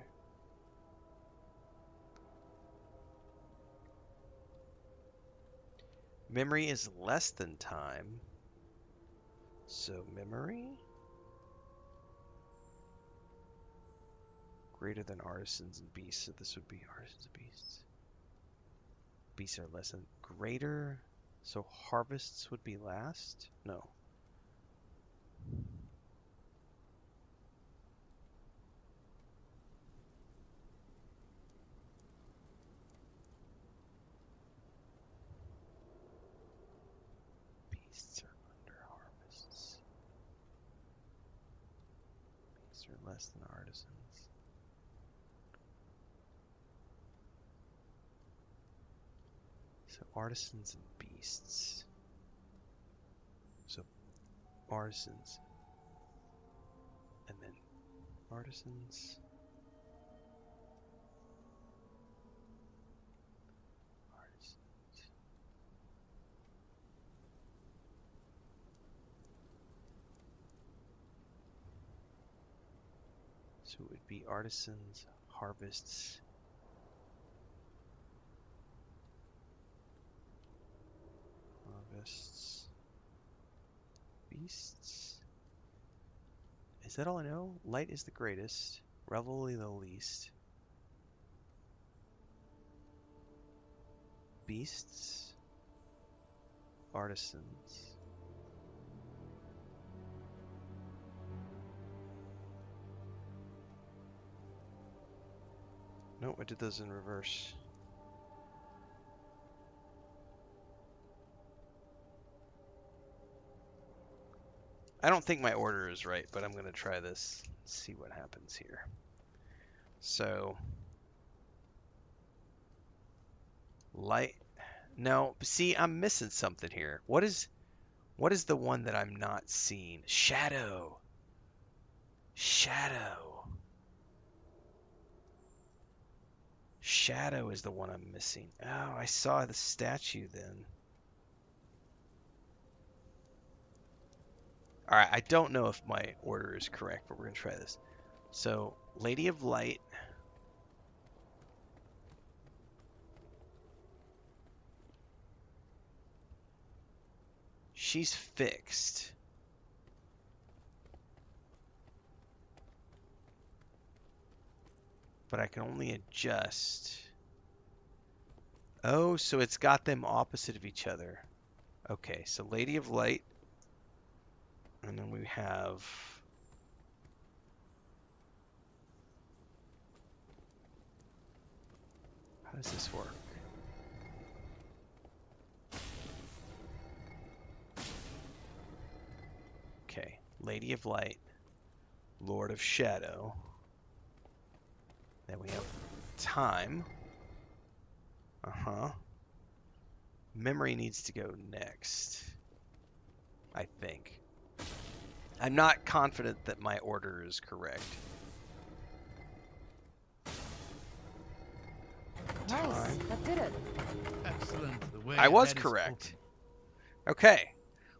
A: Memory is less than time. So memory? Greater than artisans and beasts. So this would be artisans and beasts. Beasts are less than greater. So harvests would be last? No. Beasts are under harvests. Beasts are less than artisans. So artisans and beasts. So artisans. And then artisans. Artisans. So it would be artisans, harvests. Harvests. Beasts. Is that all I know? Light is the greatest. Revelry the least. Beasts. Artisans. No, I did those in reverse. I don't think my order is right, but I'm going to try this. See what happens here. So, light. No, see, I'm missing something here. What is the one that I'm not seeing? Shadow. Shadow. Shadow is the one I'm missing. Oh, I saw the statue then. All right, I don't know if my order is correct, but we're going to try this. So, Lady of Light. She's fixed. But I can only adjust. Oh, so it's got them opposite of each other. Okay, so Lady of Light. And then we have... How does this work? Okay, Lady of Light, Lord of Shadow. Then we have Time. Memory needs to go next, I think. I'm not confident that my order is correct.
B: Nice, that did it.
C: Excellent. The way
A: I was
C: ahead is
A: correct.
C: open.
A: Okay.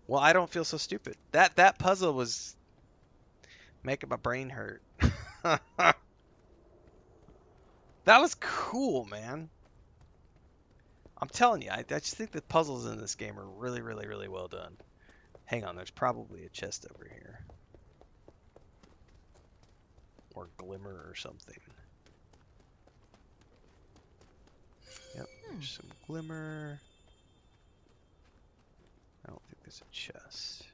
A: Well, I don't feel so stupid. That puzzle was making my brain hurt. That was cool, man. I'm telling you, I just think the puzzles in this game are really, really, really well done. Hang on, there's probably a chest over here. Or glimmer or something. Yep, there's some glimmer. I don't think there's a chest.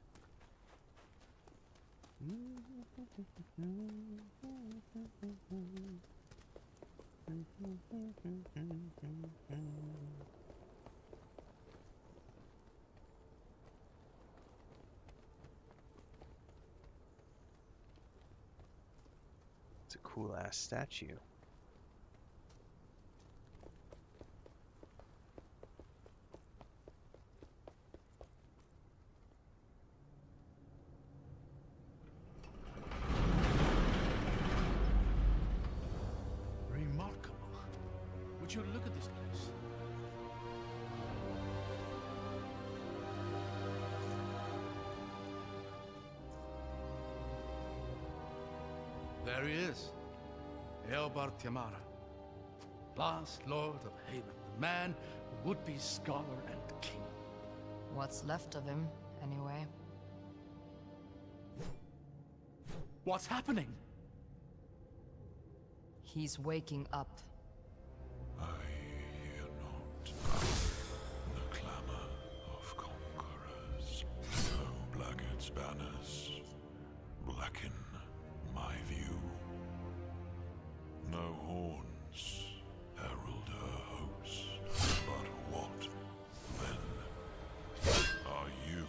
A: It's a cool ass statue.
C: Remarkable. Would you look at this place? There he is. Eobar Tiamara, last Lord of Haven, the man who would be scholar and king.
B: What's left of him, anyway?
C: What's happening?
B: He's waking up.
D: I hear not the clamor of conquerors. No blackguard's banners blacken my view. No horns herald her hopes. But what, then, are you?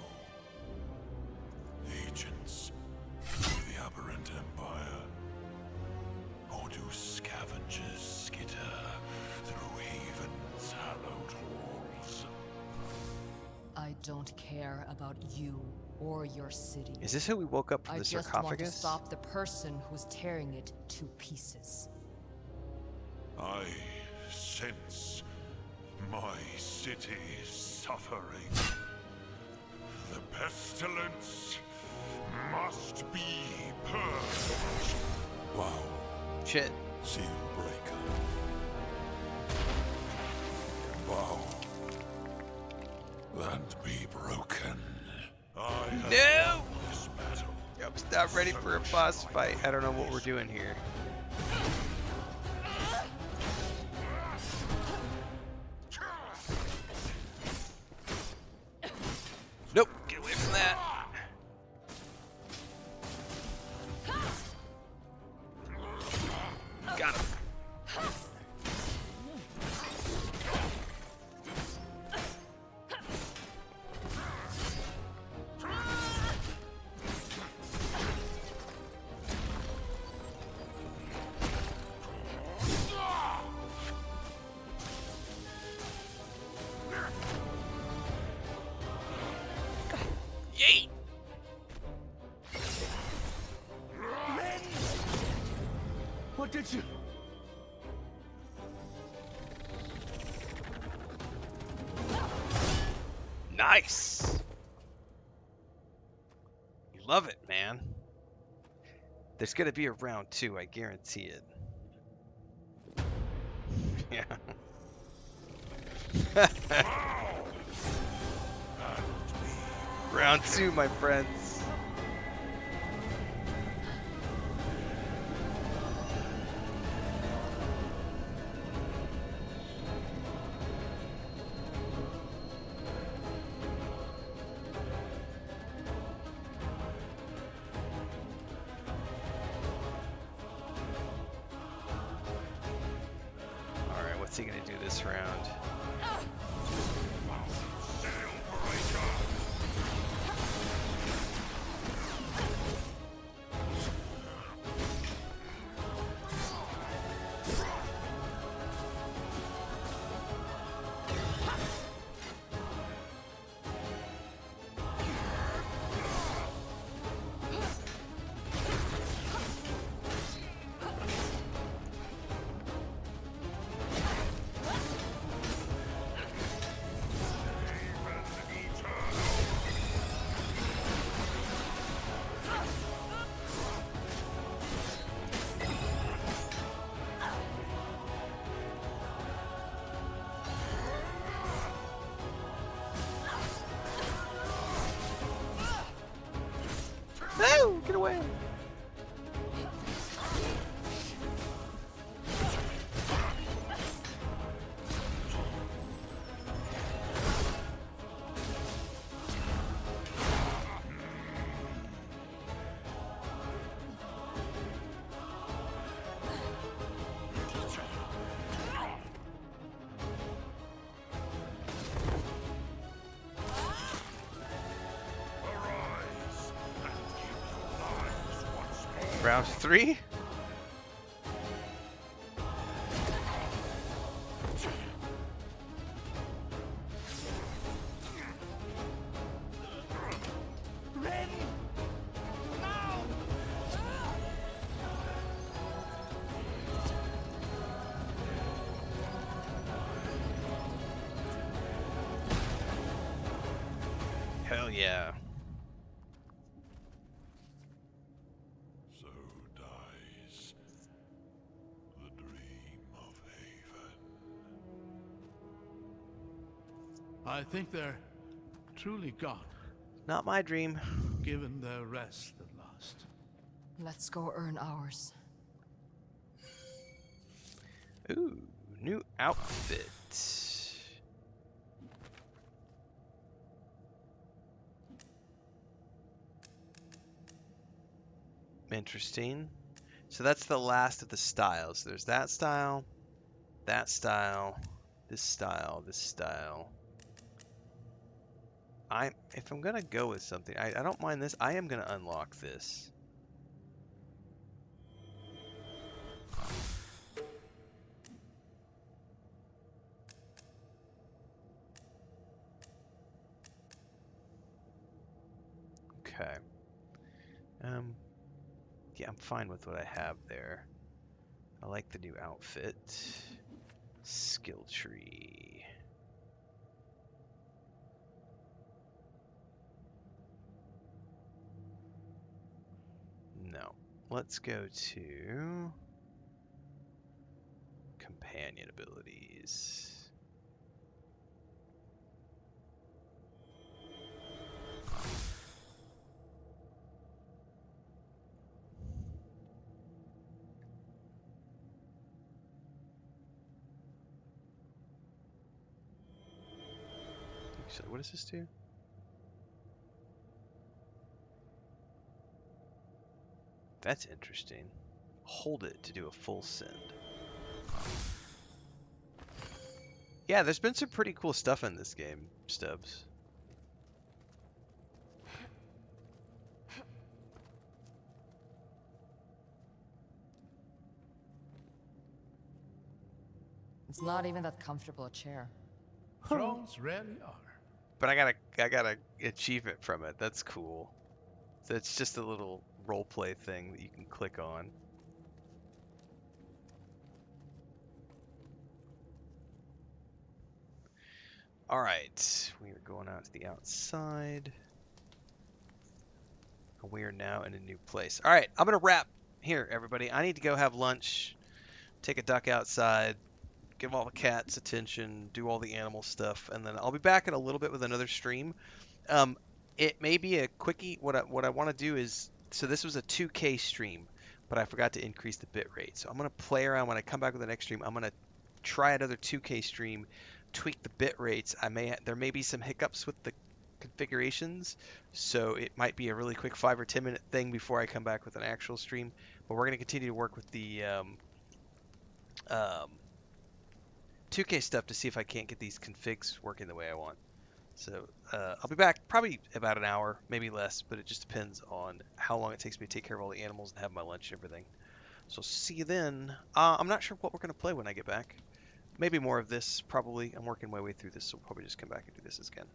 D: Agents of the aberrant empire? Or do scavengers skitter through Haven's hallowed halls?
B: I don't care about you or your city.
A: Is this how we woke up from
B: I
A: the
B: just want to
A: sarcophagus?
B: stop the person who's tearing it to pieces.
D: I sense my city suffering. The pestilence must be purged. Wow.
A: Shit.
D: Seal breaker. Wow. Land be broken. I have
A: No!
D: won this battle.
A: I'm not ready for a boss fight. I don't know what we're doing here. Nope, get away from that. Got him. Nice. You love it, man. There's gonna be a round 2, I guarantee it. Yeah. Round 2, my friends. Alright, what's he gonna do this round? No! Get away! Round 3? Hell yeah.
D: So dies the dream of Haven.
C: I think they're truly gone,
A: Not my dream.
C: given their rest at last.
B: Let's go earn ours.
A: Ooh, new outfit. Interesting. So that's the last of the styles. There's that style, this style, this style. If I'm gonna go with something, I don't mind this. I am gonna unlock this. Okay. Yeah, I'm fine with what I have there. I like the new outfit. Skill tree. No. Let's go to companion abilities. Actually, what does this do? That's interesting. Hold it to do a full send. Yeah, there's been some pretty cool stuff in this game, Stubbs.
B: It's not even that comfortable a chair.
C: Thrones rarely are.
A: But I got a achievement from it. That's cool. So it's just a little roleplay thing that you can click on. All right, we are going out to the outside. We are now in a new place. All right, I'm gonna wrap here, everybody. I need to go have lunch, take a duck outside, give all the cats attention, do all the animal stuff, and then I'll be back in a little bit with another stream. Um, it may be a quickie. What I want to do is, so this was a 2K stream, but I forgot to increase the bit rate. So I'm gonna play around when I come back with the next stream. I'm gonna try another 2K stream, tweak the bit rates. There may be some hiccups with the configurations, so it might be a really quick 5 or 10 minute thing before I come back with an actual stream. But we're gonna continue to work with the um, 2K stuff to see if I can't get these configs working the way I want. So I'll be back probably about an hour, maybe less, but it just depends on how long it takes me to take care of all the animals and have my lunch and everything. So see you then. I'm not sure what we're going to play when I get back. Maybe more of this, probably. I'm working my way through this, so we'll probably just come back and do this again.